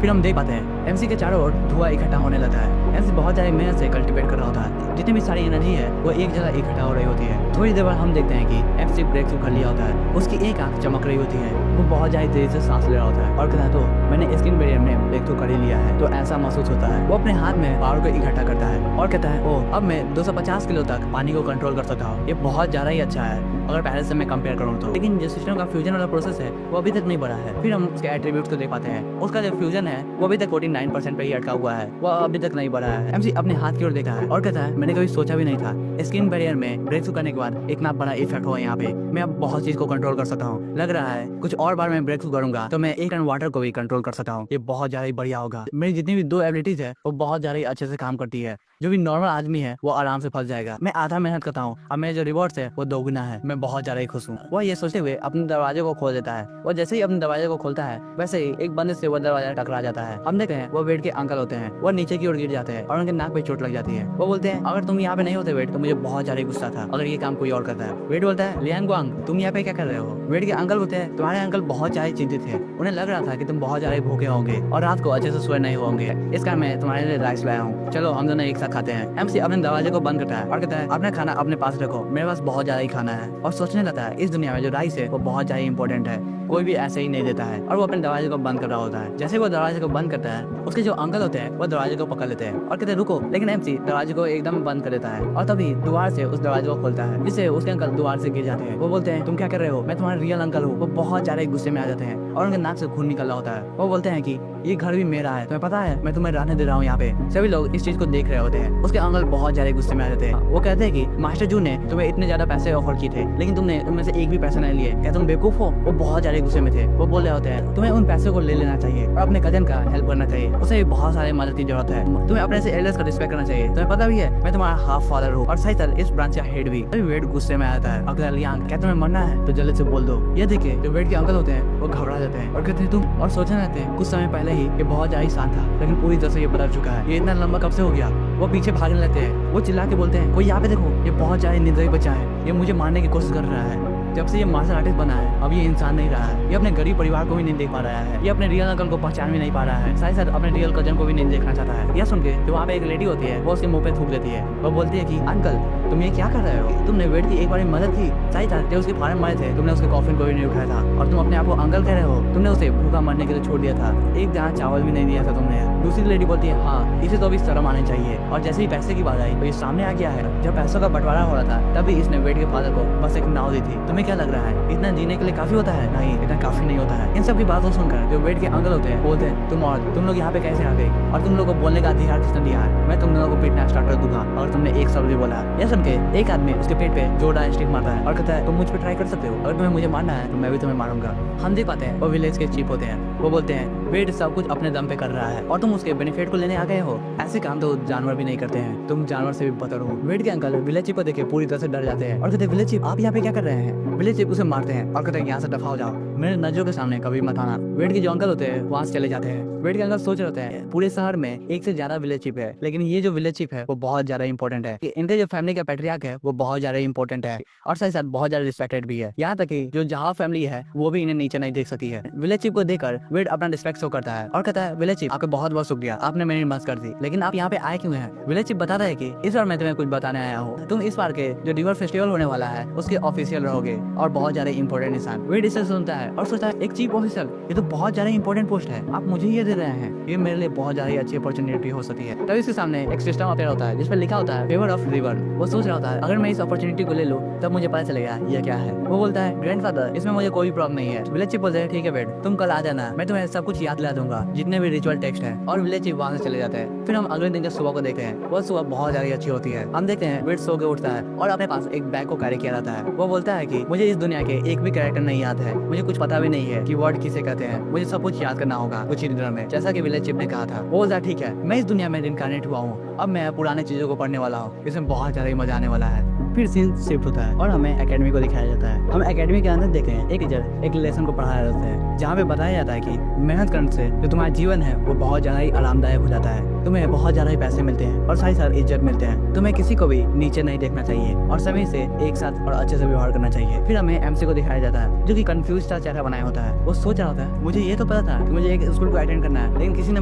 फिर हम देख पाते हैं एमसी के चारों ओर धुआं इकट्ठा होने लगता है। एमसी बहुत ज्यादा मेहनत से कल्टीवेट कर रहा होता है, जितनी भी सारी एनर्जी है वो एक जगह इकट्ठा हो रही होती है। थोड़ी देर बाद हम देखते हैं कि एमसी ब्रेक थ्रू कर लिया होता है, उसकी एक आंख चमक रही होती है, वो बहुत ज्यादा तेजी से सांस ले रहा होता है और कहता है तो मैंने स्किन बैरियर में ब्रेक थ्रू कर ही लिया है, तो ऐसा महसूस होता है। वो अपने हाथ में पावर को इकट्ठा करता है और कहता है ओ अब मैं 250 किलो तक पानी को कंट्रोल कर सकता हूँ, ये बहुत ज्यादा ही अच्छा है अगर पहले से मैं कंपेयर करूँ तो। लेकिन जो सिस्टम का फ्यूजन वाला प्रोसेस है वो अभी तक नहीं बढ़ा है। फिर हम उसके एट्रीब्यूट्स को देख पाते हैं, उसका जो फ्यूजन है वो अभी तक 49% पे ही अटका हुआ है, वो अभी तक नहीं बढ़ा है। एमसी अपने हाथ की ओर देखा है और कहता है मैंने कभी सोचा भी नहीं था स्किन बैरियर में ब्रेक थ्रू करने के बाद इतना बड़ा इफेक्ट हुआ यहाँ पे, मैं अब बहुत चीज को कंट्रोल कर सकता हूँ। लग रहा है कुछ और बार मैं ब्रेक थ्रू करूंगा तो मैं 1 टन वाटर को भी कंट्रोल कर सकता हूँ, ये बहुत ज्यादा ही बढ़िया होगा। मेरी जितनी भी 2 एबिलिटीज है वो बहुत ज्यादा ही अच्छे से काम करती है, जो भी नॉर्मल आदमी है वो आराम से फंस जाएगा। मैं आधा मेहनत करता हूँ और मेरे जो रिवॉर्ड्स है वो 2 गुना है, मैं बहुत ज्यादा ही खुश हूँ। वो ये सोचते हुए अपने दरवाजे को खोल देता है। वो जैसे ही अपने दरवाजे को खोलता है वैसे ही एक बंदे से वो दरवाजा टकरा जाता है। हम देखते हैं वो वेड के अंकल होते हैं। वो नीचे की ओर गिर जाते हैं और उनके नाक पे चोट लग जाती है। वो बोलते हैं अगर तुम यहाँ पे नहीं होते वेड तो मुझे बहुत ज्यादा गुस्सा था अगर ये काम कोई और करता है। वेड बोलता है लियांग गुआंग तुम यहाँ पे क्या कर रहे हो? वेड के अंकल बोलते हैं तुम्हारे अंकल बहुत ज्यादा चिंतित थे, उन्हें लग रहा था कि तुम बहुत ज्यादा भूखे होंगे और रात को अच्छे से सोए नहीं होंगे, इस कारण मैं तुम्हारे लिए राइस लाया हूँ, चलो हम दोनों एक साथ खाते हैं। एमसी अपने दरवाजे को बंद करता है और कहता है अपना खाना अपने पास रखो, मेरे पास बहुत ज्यादा ही खाना है। और सोचने लगता है इस दुनिया में जो राइस है वो बहुत ज्यादा इंपॉर्टेंट है, कोई भी ऐसे ही नहीं देता है। और वो अपने दरवाजे को बंद कर रहा होता है। जैसे वो दरवाजे को बंद करता है उसके जो अंकल होते हैं वो दरवाजे को पकड़ लेते हैं और कहते हैं रुको, लेकिन एमसी दरवाजे को एकदम बंद कर देता है और तभी द्वार से उस दरवाजे को खोलता है जिससे उसके अंकल द्वार से गिर जाते हैं। वो बोलते हैं तुम क्या कर रहे हो, मैं तुम्हारा रियल अंकल हूँ। वो बहुत ज्यादा गुस्से में आ जाते हैं और उनके नाक से खून निकल रहा होता है। वो बोलते हैं कि ये घर भी मेरा है, तुम्हें पता है मैं तुम्हें रहने दे रहा हूँ यहाँ पे। सभी लोग इस चीज को देख रहे होते हैं। उसके अंकल बहुत ज्यादा गुस्से में आ जाते हैं। वो कहते हैं कि मास्टर जू ने तुम्हें इतने ज्यादा पैसे ऑफर किए थे लेकिन तुमने उनमें से एक भी पैसा नहीं लिए, क्या तुम बेवकूफ हो? वो बहुत ज्यादा गुस्से में थे। वो बोल रहे होते हैं तुम्हें उन पैसों को ले लेना चाहिए और अपने कजन का हेल्प करना चाहिए, उसे भी बहुत सारे मदद की जरूरत है, तुम्हें अपने से एल्डर्स का रिस्पेक्ट करना चाहिए, तुम्हें पता भी है मैं तुम्हारा हाफ फादर हूँ और सही तरह इस ब्रांच का हेड भी। अभी वेड गुस्से में आता है। अगर लियांग क्या तुम्हें मरना है तो जल्दी से बोल दो। ये देखिए जो वेड के अंकल होते हैं वो घबरा जाते हैं और कहते हैं तुम, और सोचने लगते हैं कुछ समय पहले ही ये बहुत ज्यादा शांत था लेकिन पूरी तरह से ये बदल चुका है, ये इतना लंबा कब से हो गया। वो पीछे भागने लगते हैं। वो चिल्ला के बोलते हैं कोई यहाँ पे देखो, ये बहुत ज्यादा निर्दयी बच्चा है, ये मुझे मारने की कोशिश कर रहा है। जब से ये मार्शल आर्टिस्ट बना है अब ये इंसान नहीं रहा है, ये अपने गरीब परिवार को भी नहीं देख पा रहा है, ये अपने रियल अंकल को पहचान भी नहीं पा रहा है, साथ साथ अपने रियल कजन को भी नहीं देखना चाहता है। यह सुन के जो वहाँ पे एक लेडी होती है वो उसके मुंह पे थूक देती है। वो बोलती है कि अंकल तुम ये क्या कर रहे हो, तुमने वेड की एक बार मदद की, सही था जब उसके फादर मरे थे तुमने उसके कॉफिन को भी नहीं उठाया था और तुम अपने आप को अंकल कह रहे हो, तुमने उसे भूखा मरने के लिए छोड़ दिया था, एक दाना चावल भी नहीं दिया था तुमने। दूसरी लेडी बोलती है हाँ इसे तो अभी शर्म आनी चाहिए। और जैसे ही पैसे की बात आई तो ये सामने आ गया है, जब पैसों का बंटवारा हो रहा था तभी इसने वेड के फादर को बस एक नाव दी थी। तुम्हें क्या लग रहा है इतना जीने के लिए काफी होता है? नहीं, इतना काफी नहीं होता है। इन सब की बातों सुनकर जो वेड के अंकल होते हैं बोलते हैं तुम और तुम लोग यहाँ पे कैसे आ गए और तुम लोग को बोलने का अधिकार किसने दिया है? मैं तुम लोगों को पीटना स्टार्ट कर दूंगा अगर तुमने एक शब्द भी बोला। यह सुन के एक आदमी उसके पेट पे जोरदार स्टिक मारता है और कहता है तुम मुझ पे ट्राई कर सकते हो, अगर तुम्हें मुझे मारना है तो मैं भी तुम्हें मारूंगा। हम देख पाते हैं वो विलेज के चीफ होते हैं। वो बोलते हैं वेड सब कुछ अपने दम पे कर रहा है और तुम उसके बेनिफिट को लेने आ गए हो, ऐसे काम तो जानवर भी नहीं करते हैं, तुम जानवर से भी बदतर हो। वेड के अंकल विलेज चीफ को देखे पूरी तरह से डर जाते हैं और कहते हैं विलेज चीफ आप यहाँ पे क्या कर रहे हैं? विलेज चीफ उसे मारते हैं और कहते हैं यहाँ से दफा हो जाओ, मेरे नजरों के सामने कभी मत आना। वेड के जो अंकल होते हैं वहाँ से चले जाते हैं। वेड के अंकल सोच रहे होते हैं पूरे शहर में एक से ज्यादा विलेज चीफ है लेकिन ये जो विलेज चीफ है वो बहुत ज्यादा इंपॉर्टेंट है, इनके जो फैमिली का पैट्रियार्क है वो बहुत ज्यादा इंपॉर्टेंट है और साथ साथ बहुत ज्यादा रिस्पेक्टेड भी है। यहाँ तक कि जो जहाँ फैमिली है वो भी इन्हें नीचे नहीं देख सकती है। विलेज चीफ को देखकर वेड अपना रिस्पेक्ट शो करता है और कहता है विलेज चीफ आपका बहुत बहुत शुक्रिया, आपने मेरी मदद कर दी, लेकिन आप यहाँ पे आए क्यों हैं? विलेज चीफ बताता है कि इस बार मैं तुम्हें कुछ बताने आया हूँ, तुम इस बार के जो रिवर फेस्टिवल होने वाला है उसके ऑफिशियल रहोगे और बहुत ज्यादा इंपॉर्टेंट इंसान। वेड इसे सुनता है और सोचता है एक चीफ ऑफिसर, ये तो बहुत ज्यादा इंपॉर्टेंट पोस्ट है, आप मुझे ये दे रहे हैं, ये मेरे लिए बहुत ज्यादा अच्छी अपॉर्चुनिटी हो सकती है। तभी इसके सामने एक सिस्टम अपेयर होता है जिसपे लिखा होता है फेवर ऑफ रिवर। वो सोच रहा होता है अगर मैं इस अपॉर्चुनिटी को ले लूँ तब मुझे पता चलेगा ये क्या है। वो बोलता है ग्रैंडफादर इसमें मुझे कोई प्रॉब्लम नहीं है। विलेज चीफ बोलते हैं ठीक है वेड तुम कल आ जाना, मैं तुम्हें सब कुछ याद दिला दूंगा जितने भी रिचुअल टेक्स्ट है। और विलेज चीफ वहाँ से चले जाते हैं। फिर हम अगले दिन के सुबह को देखते हैं। वो सुबह बहुत ज्यादा अच्छी होती है। हम देखते हैं वेड सो के उठता है और अपने पास एक बैग को कैरी किया जाता है। वो बोलता है कि मुझे इस दुनिया के एक भी कैरेक्टर नहीं याद है, मुझे कुछ पता भी नहीं है कि वर्ड किसे कहते हैं, मुझे सब कुछ याद करना होगा कुछ ही दिनों में, जैसा कि विलेज चीफ ने कहा था। वो बोलता है ठीक है मैं इस दुनिया में इनकार्नेट हुआ हूँ, अब मैं पुराने चीजों को पढ़ने वाला हूँ, इसमें बहुत ज्यादा मजा आने वाला है। फिर सीन शिफ्ट होता है और हमें एकेडमी को दिखाया जाता है। हम एकेडमी के अंदर देखते हैं एक टीचर एक लेसन को पढ़ाया जाता है जहाँ पे बताया जाता है कि मेहनत करने से जो तुम्हारा जीवन है वो बहुत ज्यादा ही आरामदायक हो जाता है, तुम्हें बहुत ज्यादा ही पैसे मिलते हैं और साथ साथ इज्जत मिलते हैं, तुम्हें किसी को भी नीचे नहीं देखना चाहिए और सभी से एक साथ और अच्छे से व्यवहार करना चाहिए। फिर हमें एमसी को दिखाया जाता है जो कि कंफ्यूज सा चेहरा बनाया होता है। वो सोच रहा होता है मुझे ये तो पता था कि मुझे एक स्कूल को अटेंड करना है लेकिन किसी ने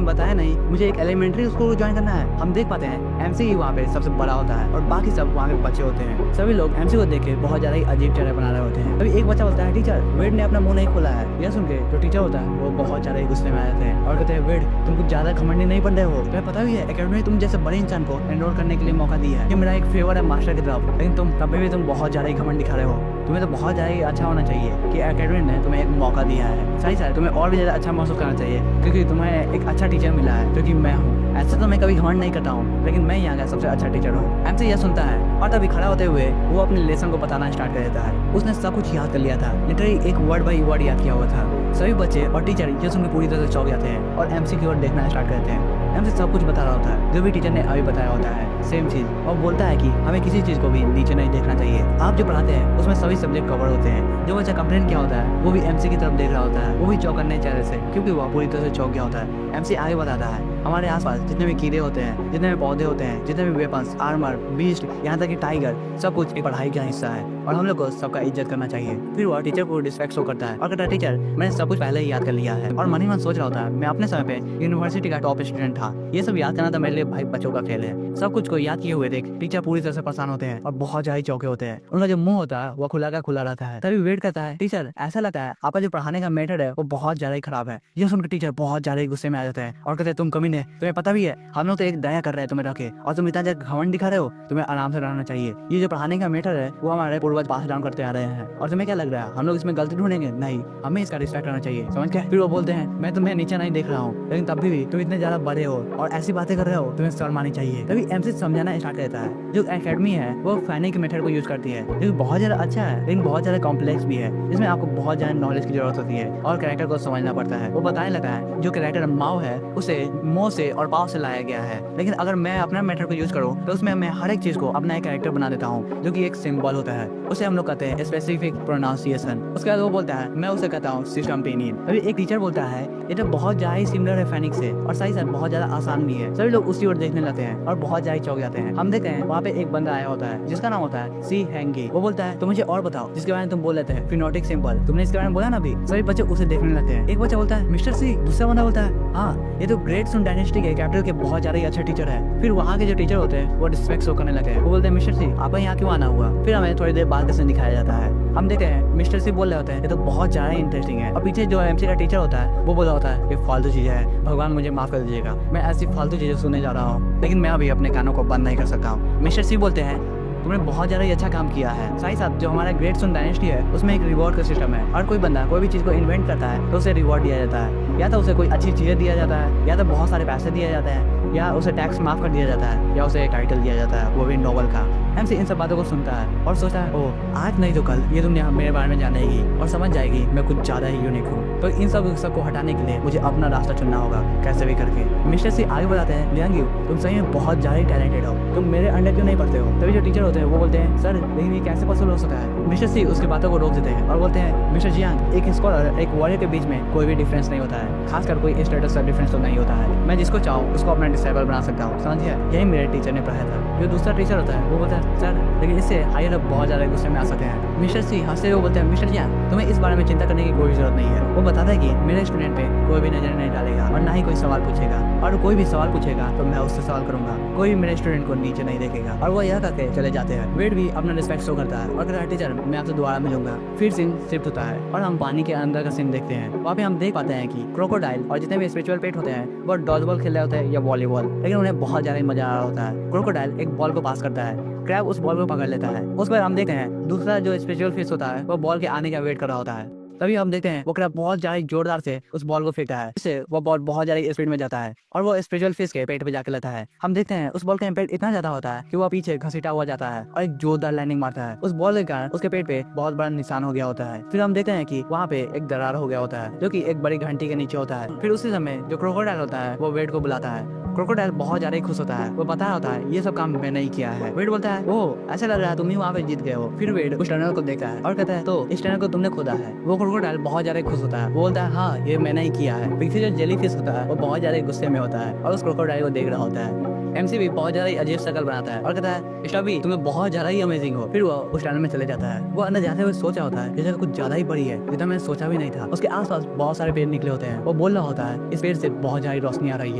बताया नहीं मुझे एक एलिमेंट्री स्कूल को ज्वाइन करना है। हम देख पाते हैं एमसी ही वहाँ पे सबसे बड़ा होता है और बाकी सब वहाँ के बच्चे होते हैं। सभी लोग एमसी को देख के बहुत ज्यादा ही अजीब चेहरा बना रहे होते हैं। अभी एक बच्चा बोलता है टीचर वेड ने अपना मुंह नहीं खोला है। यह सुन के जो टीचर होता है वो बहुत ज्यादा ही गुस्से में आ जाते हैं और कहते हैं वेड तुम कुछ ज्यादा घमंडी नहीं बन रहे हो, तुम्हें पता भी है एकेडमी में तुम जैसे बड़े इंसान को एनरोल करने के लिए मौका दिया है, ये मेरा एक फेवर है मास्टर की तरफ, लेकिन तुम कभी भी तुम बहुत ज्यादा ही घमंड दिखा रहे हो, तुम्हें तो बहुत ज्यादा ही अच्छा होना चाहिए कि एकेडमी ने तुम्हें एक मौका दिया है। सही सर तुम्हें और भी ज्यादा अच्छा महसूस करना चाहिए क्योंकि तुम्हें एक अच्छा टीचर मिला है जो कि मैं हूँ। ऐसा तो मैं कभी घमंड नहीं करता हूँ लेकिन मैं यहाँ का सबसे अच्छा टीचर हूँ। एमसी यह सुनता है और तभी खड़ा होते हुए वो अपने लेसन को बताना स्टार्ट कर देता है। उसने सब कुछ याद कर लिया था, लिटरली एक वर्ड बाई वर्ड याद किया हुआ था। सभी बच्चे और टीचर ये सुनकर पूरी तरह से चौंक जाते हैं और एमसी की ओर देखना स्टार्ट करते हैं। एमसी सब कुछ बता रहा होता है, जो भी टीचर ने अभी बताया होता है सेम चीज, और बोलता है कि हमें किसी चीज को भी नीचे नहीं देखना चाहिए। आप जो पढ़ाते हैं उसमें सभी सब्जेक्ट कवर होते हैं। जो बच्चा कंप्लेंट किया होता है वो भी एमसी की तरफ देख रहा होता है, वो भी चौंकने चेहरे से, क्योंकि वह पूरी तरह से चौंक गया होता है। एमसी आगे बताता है हमारे आसपास जितने भी कीड़े होते हैं, जितने भी पौधे होते हैं, जितने भी वेपन्स, आर्मर, बीस्ट, यहाँ तक कि टाइगर, सब कुछ एक पढ़ाई का हिस्सा है और हम लोग को सबका इज्जत करना चाहिए। फिर वह टीचर को रिस्पेक्ट शो करता है और कहता है टीचर मैंने सब कुछ पहले ही याद कर लिया है। और मन ही मन सोच रहा होता है मैं अपने समय पे यूनिवर्सिटी का टॉप स्टूडेंट था, ये सब याद करना तो मेरे लिए भाई बच्चों का खेल है। सब कुछ को याद किए हुए देख टीचर पूरी तरह से परेशान होते हैं और बहुत ज्यादा चौके होते हैं। उनका जो मुंह होता है वो खुला का खुला रहता है। तभी वेट करता है टीचर ऐसा लगता है आपका जो पढ़ाने का मेथड है वो बहुत ज्यादा ही खराब है। ये सुनकर टीचर बहुत ज्यादा गुस्से में आ जाते हैं और कहते हैं तुम कमीने, तुम्हें पता भी है हम लोग तो एक दया कर रहे हैं तुम्हें रखे और तुम इतना ज्यादा घमंड दिखा रहे हो, तुम्हें आराम से रहना चाहिए। ये जो पढ़ाने का मेथड है वो हमारे पूर्वज पास डाउन करते आ रहे हैं और तुम्हें क्या लग रहा है हम लोग इसमें गलती ढूंढेंगे? नहीं, हमें इसका रिस्पेक्ट करना चाहिए, समझ गए? फिर वो बोलते हैं मैं तुम्हें नीचे नहीं देख रहा हूँ, लेकिन तब भी तुम इतने ज्यादा बड़े हो और ऐसी बातें कर रहे हो, तुम्हें शर्म आनी चाहिए। तभी एमसी समझाना स्टार्ट करता है जो एकेडमी है वो फैनिक मेथड को यूज करती है, जो बहुत ज्यादा अच्छा है लेकिन बहुत ज्यादा कॉम्प्लेक्स भी है, जिसमें आपको बहुत ज्यादा नॉलेज की जरूरत होती है और कैरेक्टर को समझना पड़ता है। वो बताने लगा है जो कैरेक्टर माओ है उसे मुंह से और पाव से लाया गया है, लेकिन अगर मैं अपना मेथड को यूज करूँ तो उसमें मैं हर एक चीज को अपना एक कैरेक्टर बना देता हूँ, जो कि एक सिंबल होता है, उसे हम लोग कहते हैं स्पेसिफिक प्रोनाउंसिएशन। उसके बाद वो बोलता है मैं उसे कहता हूँ सिस्टम पेनियन। अभी एक टीचर बोलता है ये तो बहुत ज्यादा ही सिमिलर है फैनिक से और साथ ही साथ बहुत ज्यादा आसान भी है। सभी लोग उसी ओर देखने लगते हैं और बहुत ज्यादा चौंक जाते हैं। हम देखते हैं वहाँ पे एक बंदा आया होता है जिसका नाम होता है सी हैंगी। वो बोलता है तो मुझे और बताओ जिसके बारे में तुम बोल रहे थे फिनोटिक सिंबल, तुमने इसके बारे में बोला ना अभी। सभी बच्चे उसे देखने लगते हैं। एक बच्चा बोलता है मिस्टर सी, दूसरा बंदा बोलता है हाँ ये तो ग्रेट सुन डायनेस्टी के कैपिटल के बहुत ज्यादा ही अच्छे टीचर है। फिर वहाँ के जो टीचर होते हैं वो रिस्पेक्ट शो करने लगे। वो बोलते हैं मिस्टर सी आपका यहाँ क्यों आना हुआ? फिर हमें थोड़ी देर बाद से दिखाया जाता है। हम देखते हैं मिस्टर सी बोल रहे होते हैं ये तो बहुत ज्यादा इंटरेस्टिंग है और पीछे जो एमसी का टीचर होता है वो बोल रहा होता है ये फालतू चीजें है, भगवान मुझे माफ कर दीजिएगा, मैं ऐसी फालतू चीजें सुनने जा रहा हूँ, लेकिन मैं अभी अपने कानों को बंद नहीं कर सकता हूँ। मिस्टर सी बोलते हैं तुमने बहुत ज्यादा ही अच्छा काम किया है। साथ ही साथ जो हमारा ग्रेट सुन डायनेस्टी है उसमें एक रिवॉर्ड का सिस्टम है और कोई बंदा कोई भी चीज को इन्वेंट करता है तो उसे रिवॉर्ड दिया जाता है, या तो उसे कोई अच्छी चीजें दिया जाता है, या तो बहुत सारे पैसे दिए जाते हैं, या उसे टैक्स माफ कर दिया जाता है, या उसे एक टाइटल दिया जाता है वो भी नोबल का। एमसी इन सब बातों को सुनता है और सोचता है ओ आज नहीं तो कल ये दुनिया मेरे बारे में जानेगी और समझ जाएगी मैं कुछ ज्यादा ही यूनिक हूँ। तो इन सब को हटाने के लिए मुझे अपना रास्ता चुनना होगा कैसे भी करके। मिस्टर सी आगे बताते हैं लियांग तुम सही में बहुत ज्यादा टैलेंटेड हो, तुम मेरे अंडर क्यों नहीं पढ़ते हो? तभी जो टीचर होते हैं वो बोलते हैं सर लेकिन ये कैसे पॉसिबल हो सकता है? मिस्टर सी उसकी बातों को रोक देते हैं और बोलते हैं मिस्टर जियांग एक स्कॉलर एक वॉरियर के बीच में कोई भी डिफरेंस नहीं होता है, खासकर कोई स्टेटस का डिफरेंस तो नहीं होता है। मैं जिसको चाहूँ उसको अपना डिसेबल बना सकता हूँ, समझिए? यही मेरे टीचर ने पढ़ाया था। जो दूसरा टीचर होता है वो बोलता है सर लेकिन इससे हायर अप बहुत ज्यादा गुस्से में आ सकते हैं। मिस्टर सी हंसते हुए बोलते हैं मिस्टर जियांग तुम्हें इस बारे में चिंता करने की कोई जरूरत नहीं है। वो बताता है कि मेरे स्टूडेंट पे कोई भी नजर नहीं डालेगा और ना ही कोई सवाल पूछेगा, और कोई भी सवाल पूछेगा तो मैं उससे सवाल करूंगा, कोई भी मेरे स्टूडेंट को नीचे नहीं देखेगा। और वो यह करके चले जाते हैं। वेट भी अपना रिस्पेक्ट शो करता है और कहता है टीचर मैं आपसे दोबारा मिलूंगा। फिर सीन शिफ्ट होता है और हम पानी के अंदर का सीन देखते हैं। वहाँ पे हम देख पाते हैं कि क्रोकोडाइल और जितने भी स्पिरिचुअल पेट होते हैं वो डॉजबॉल खेल रहे होते हैं या वॉलीबॉल, लेकिन उन्हें बहुत ज्यादा मजा आ रहा होता है। क्रोकोडाइल एक बॉल को पास करता है, क्रैब उस बॉल को पकड़ लेता है। उसके बाद हम देखते हैं दूसरा जो स्पिरिचुअल फिश होता है वो बॉल के आने का वेट कर रहा होता है। तभी हम देखते हैं वो क्रैब बहुत ज्यादा जोरदार से उस बॉल को फेंकता है, इससे वो बॉल बहुत ज्यादा स्पीड में जाता है और वो स्पिरिचुअल फिश के पेट पे जाके लेता है। हम देखते हैं उस बॉल का इम्पैक्ट इतना ज्यादा होता है कि वो पीछे घसीटा हुआ जाता है और एक जोरदार लैंडिंग मारता है। उस बॉल के कारण उसके पेट पे बहुत बड़ा निशान हो गया होता है। फिर हम देखते हैं कि वहाँ पे एक दरार हो गया होता है जो कि एक बड़ी घंटी के नीचे होता है। फिर उसी समय जो क्रोकोडाइल होता है वो वेड को बुलाता है। क्रोकोडाइल बहुत ज्यादा खुश होता है, वो बताया होता है ये सब काम मैंने ही किया है। वेड बोलता है ओह ऐसा लग रहा है तुम ही वहाँ पे जीत गए हो। फिर वेड उस टनल को देखता है और कहता है तो इस टनल को तुमने खोदा है? वो क्रोकोडाइल बहुत ज्यादा खुश होता है, वो बोलता है हाँ ये मैंने ही किया है। पीछे जो जेलीफिश होता है वो बहुत ज्यादा गुस्से में होता है और उस क्रोकोडाइल को देख रहा होता है। एमसी भी बहुत ज्यादा अजीब शक्ल बनाता है और कहता है स्टॉबी तुम्हें बहुत ज्यादा ही अमेजिंग हो। फिर वो उस टनल में चले जाता है। वो अंदर जाते हुए सोचा होता है ये जगह कुछ ज्यादा ही बड़ी है जितना मैंने सोचा भी नहीं था। उसके आसपास बहुत सारे पेड़ निकले होते हैं। वो बोल रहा होता है इस पेड़ से बहुत ज्यादा रोशनी आ रही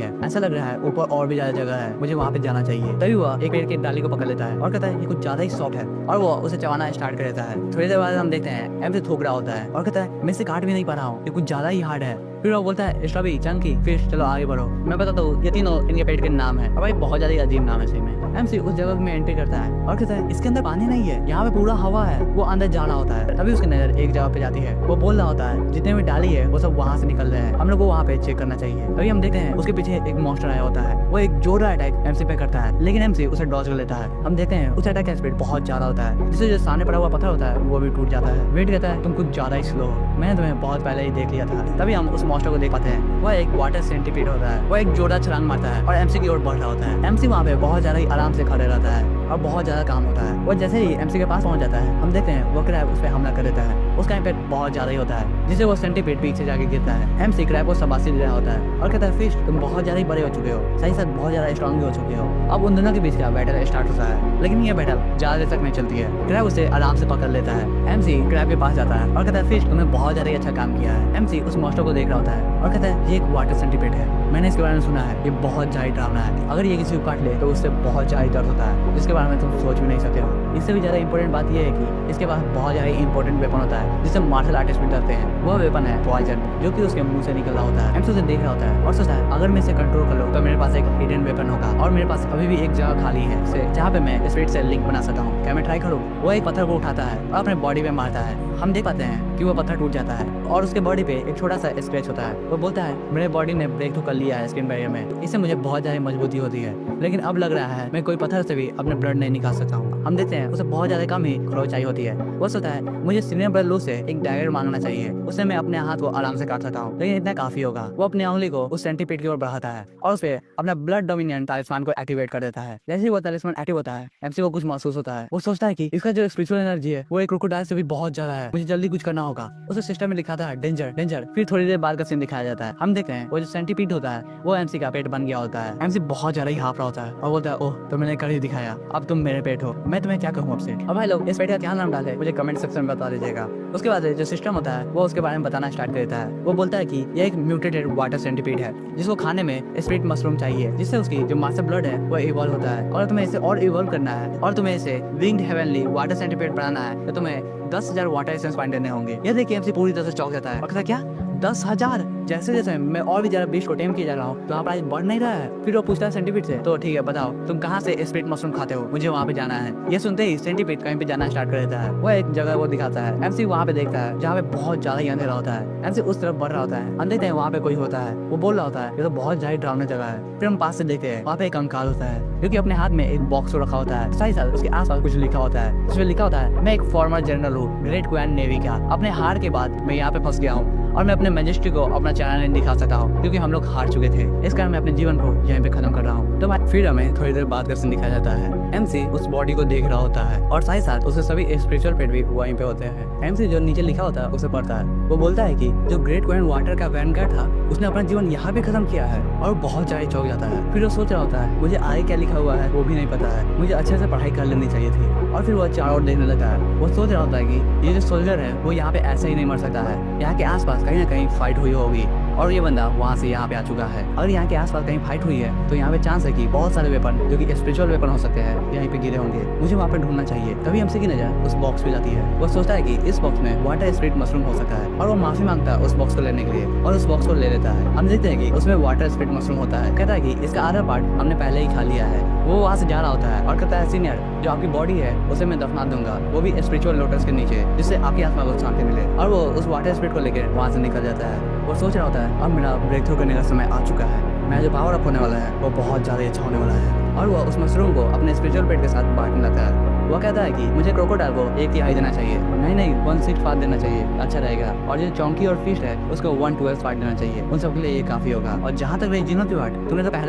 है, ऐसा लग रहा है ऊपर और भी ज्यादा जगह है, मुझे वहाँ पे जाना चाहिए। तभी वो एक पेड़ की डाली को पकड़ लेता है और कहता है ये कुछ ज्यादा ही सॉफ्ट है और वो उसे चबाना स्टार्ट कर देता है। थोड़ी देर बाद हम देखते हैं एमसी थूक रहा होता है और कहता है मैं इसे काट भी नहीं पा रहा हूँ, ये कुछ ज्यादा ही हार्ड है। फिर वो बोलता है स्ट्रॉबेरी, चंकी, फिश, चलो आगे बढ़ो, मैं बताता हूँ ये तीनों इनके पेट के नाम है। और भाई बहुत ज्यादा अजीब नाम है सही में। एमसी उस जगह में एंट्री करता है और कहता है इसके अंदर पानी नहीं है, यहाँ पे पूरा हवा है। वो अंदर जा रहा होता है, तभी उसकी नजर एक जगह पे जाती है। वो बोल रहा होता है जितने भी डाली है वो सब वहाँ से निकल रहे हैं, हम लोग को वहाँ पे चेक करना चाहिए। तभी हम देखते हैं उसके पीछे एक मॉन्स्टर आया होता है। वो एक जोरदार अटैक एमसी पे करता है, लेकिन एमसी उसे डॉज कर लेता है। हम देखते हैं उस अटैक का स्पीड बहुत ज्यादा होता है, जिससे जो सामने पड़ा हुआ पत्थर होता है वो भी टूट जाता है। वेट कहता है तुम कुछ ज्यादा ही स्लो हो, मैंने तुम्हें बहुत पहले ही देख लिया था। तभी हम उस मॉन्स्टर को देख पाते हैं। वह एक वाटर सेंटीपीड होता है। वो एक जोरदार छलांग मारता है और एमसी की ओर बढ़ रहा होता है। एमसी वहाँ पे बहुत ज्यादा ही आराम से खड़े रहता है और बहुत ज्यादा काम होता है। वो जैसे ही एमसी के पास पहुंच जाता है, हम देखते हैं वो क्रैब उस पर हमला कर देता है। उसका इम्पैक्ट बहुत ज्यादा ही होता है, जिससे वो सेंटीपीड पीछे जाके गिरता है। एमसी क्रैब को शाबाशी दे रहा होता है और कहता है फिश तुम बहुत ज्यादा ही बड़े हो चुके हो, सही साथ बहुत ज्यादा स्ट्रॉन्ग भी हो चुके हो। अब उन दोनों के बीच का बैटल स्टार्ट होता है, लेकिन ये बैटल ज्यादा देर तक नहीं चलती है। क्रैब उसे आराम से पकड़ लेता है। एमसी क्रैब के पास जाता है और कहता है फिश तुमने बहुत ज्यादा ही अच्छा काम किया है। एमसी उस मॉन्स्टर को देख रहा होता है और कहता है ये एक वाटर सेंटीपीड है, मैंने इसके बारे में सुना है, ये बहुत ज्यादा डरावना है। अगर ये किसी को काट ले तो उससे बहुत ज्यादा दर्द होता है, जिसके बारे में तुम सोच भी नहीं सकते हो। इससे भी ज्यादा इंपॉर्टेंट बात यह है कि इसके पास बहुत ज्यादा इंपॉर्टेंट वेपन होता है, जिससे मार्शल आर्टिस्ट भी डरते हैं। वो वेपन है पॉइजन, जो कि उसके मुंह से निकल रहा होता है। एमसी उसे देख रहा होता है और सोचता है अगर मैं इसे कंट्रोल कर लूं तो मेरे पास एक हिडन वेपन होगा और मेरे पास अभी भी एक जगह खाली है जहाँ पे मैं स्पिरिट से लिंक बना सकता हूँ। क्या मैं ट्राई करूँ? वो एक पत्थर को उठाता है और अपने बॉडी पे मारता है। हम देख पाते हैं कि वो पत्थर टूट जाता है और उसके बॉडी पे एक छोटा सा स्क्रैच होता है। वो बोलता है मेरे बॉडी ने ब्रेक थ्रू कर लिया है स्किन बैरियर में, इससे मुझे बहुत ज्यादा मजबूती होती है, लेकिन अब लग रहा है मैं कोई पत्थर से भी अपने ब्लड नहीं निकाल सकता हूँ। हम देखते हैं उसे बहुत ज्यादा कम ही खरोच चाहिए होती है। वो सोचता है मुझे सीनियर ब्रदर लू से एक डैगर मांगना चाहिए, उससे मैं अपने हाथ को आराम से काट सकता हूँ, लेकिन इतना काफी होगा। वो अपनी उंगली को उस सेंटीपीड की ओर बढ़ाता है और उसे अपना ब्लड डोमिनियन तालिस्मान को एक्टिवेट कर देता है। जैसे ही वो तालिस्मान एक्टिव होता है, एमसी को कुछ महसूस होता है। वो सोचता है कि इसका जो स्पिरिचुअल एनर्जी है वो एक क्रोकोडाइल से भी बहुत ज्यादा है, मुझे जल्दी कुछ करना होगा। उसे सिस्टम में लिखा था डेंजर डेंजर। फिर थोड़ी देर बाद का सीन दिखाया जाता है। हम देखते हैं वो जो सेंटीपीड होता है वो एमसी का पेट बन गया होता है। एमसी बहुत ज्यादा ही हाफ रहा होता है और बोलता है ओह तो मैंने कर ही दिखाया, अब तुम मेरे पेट हो, मैं तुम्हें क्या कहूँ आपसे। अब भाई लोग इस पेट का क्या नाम डाले मुझे कमेंट सेक्शन में बता दीजिएगा। उसके बाद जो सिस्टम होता है वो उसके बारे में बताना स्टार्ट कर देता है। वो बोलता है कि यह एक म्यूटेटेड वाटर सेंटीपीड है जिसको खाने में स्पिरिट मशरूम चाहिए, जिससे उसकी जो मास्टर ब्लड है वो इवॉल्व होता है। और तुम्हें इसे और इवॉल्व करना है और तुम्हें इसे विंग्ड हेवनली वाटर सेंटीपीड बनाना है तो तुम्हें 10,000 वाटर एसेंस पॉइंट देने होंगे। यह देखिए एमसी पूरी तरह से चौंक जाता है और कहता क्या 10,000? जैसे जैसे मैं और भी ज्यादा बीच को टेम किया जा रहा हूँ तो प्राइस बढ़ नहीं रहा है। फिर वो पूछता है सेंटीपीड से तो ठीक है बताओ तुम कहाँ से स्पिरिट मशरूम खाते हो, मुझे वहाँ पे जाना है। ये सुनते ही सेंटीपीड कहीं पे जाना स्टार्ट कर देता है। वो एक जगह वो दिखाता है। एमसी वहाँ पे देखता है जहाँ पे बहुत ज्यादा ही अंधेरा होता है। एमसी उस तरफ बढ़ रहा होता है। हम देखते हैं वहाँ पे कोई होता है। वो बोल रहा होता है ये तो बहुत ज्यादा डरावनी जगह है। फिर हम पास से देखते हैं वहाँ पे एक कंकाल होता है जो कि अपने हाथ में एक बॉक्स रखा होता है। साथ ही साथ उसके आसपास कुछ लिखा होता है जिसमें लिखा होता है मैं एक फॉर्मर जनरल हूँ ग्रेट क्वीन नेवी का, अपने हार के बाद मैं यहाँ पे फंस गया हूँ और मैं अपने मैजेस्टी को अपना चेहरा नहीं दिखा सकता हूँ क्योंकि हम लोग हार चुके थे, इस कारण मैं अपने जीवन को यहीं पे खत्म कर रहा हूँ। तो फिर हमें थोड़ी देर बाद का सीन दिखाया जाता है। एमसी उस बॉडी को देख रहा होता है और साथ ही साथ उसके सभी स्पिरिचुअल पेट भी वहीं पे होते हैं। एमसी जो नीचे लिखा होता है उसे पढ़ता है। वो बोलता है कि जो ग्रेट क्वीन वाटर का वैनगार्ड था उसने अपना जीवन यहाँ पे खत्म किया है और बहुत ज्यादा चौंक जाता है। फिर वो सोच रहा होता है मुझे आगे क्या लिखा हुआ है वो भी नहीं पता है, मुझे अच्छे से पढ़ाई कर लेनी चाहिए थी। और फिर वो चारों ओर देखने लगता है। वो सोच रहा होता है कि ये जो सोल्जर है वो यहाँ पे ऐसे ही नहीं मर सकता है, यहाँ के आसपास कहीं ना कहीं फाइट हुई होगी और ये बंदा वहाँ से यहाँ पे आ चुका है। अगर यहाँ के आसपास कहीं फाइट हुई है तो यहाँ पे चांस है कि बहुत सारे वेपन जो कि स्पिरिचुअल वेपन हो सकते हैं यहीं पे गिरे होंगे, मुझे वहाँ पे ढूंढना चाहिए। तभी एमसी की नजर उस बॉक्स पे जाती है। वो सोचता है कि इस बॉक्स में वाटर स्पिरिट मशरूम हो सकता है और वो माफी मांगता है उस बॉक्स को लेने के लिए और उस बॉक्स को ले लेता है। हम देखते हैं कि उसमें वाटर स्पिरिट मशरूम होता है। कहता है कि इसका आधा पार्ट हमने पहले ही खा लिया है। वो वहाँ से जा रहा होता है और कहता है सीनियर जो आपकी बॉडी है उसे मैं दफना दूंगा, वो भी स्पिरिचुअल लोटस के नीचे, जिससे आपकी आत्मा को शांति मिले। और वो उस वाटर स्पिरिट को लेकर वहाँ से निकल जाता है। वो सोच रहा होता है अब मेरा ब्रेक थ्रू करने का समय आ चुका है, मेरा जो पावर अप होने वाला है वो बहुत ज्यादा अच्छा होने वाला है। और वो उस मशरूम को अपने स्पिरिचुअल पेट के साथ बांटने लगता है। वो कहता है कि मुझे क्रोकोडाइल को 1/3 देना चाहिए, नहीं 1/6 पार्ट देना चाहिए, अच्छा रहेगा। और जो चौंकी और फिश है उसको 1/12 पार्ट देना चाहिए, उन सबके लिए ये काफी होगा। और जहाँ तक रही जीनो की बात, तुमने तो पहले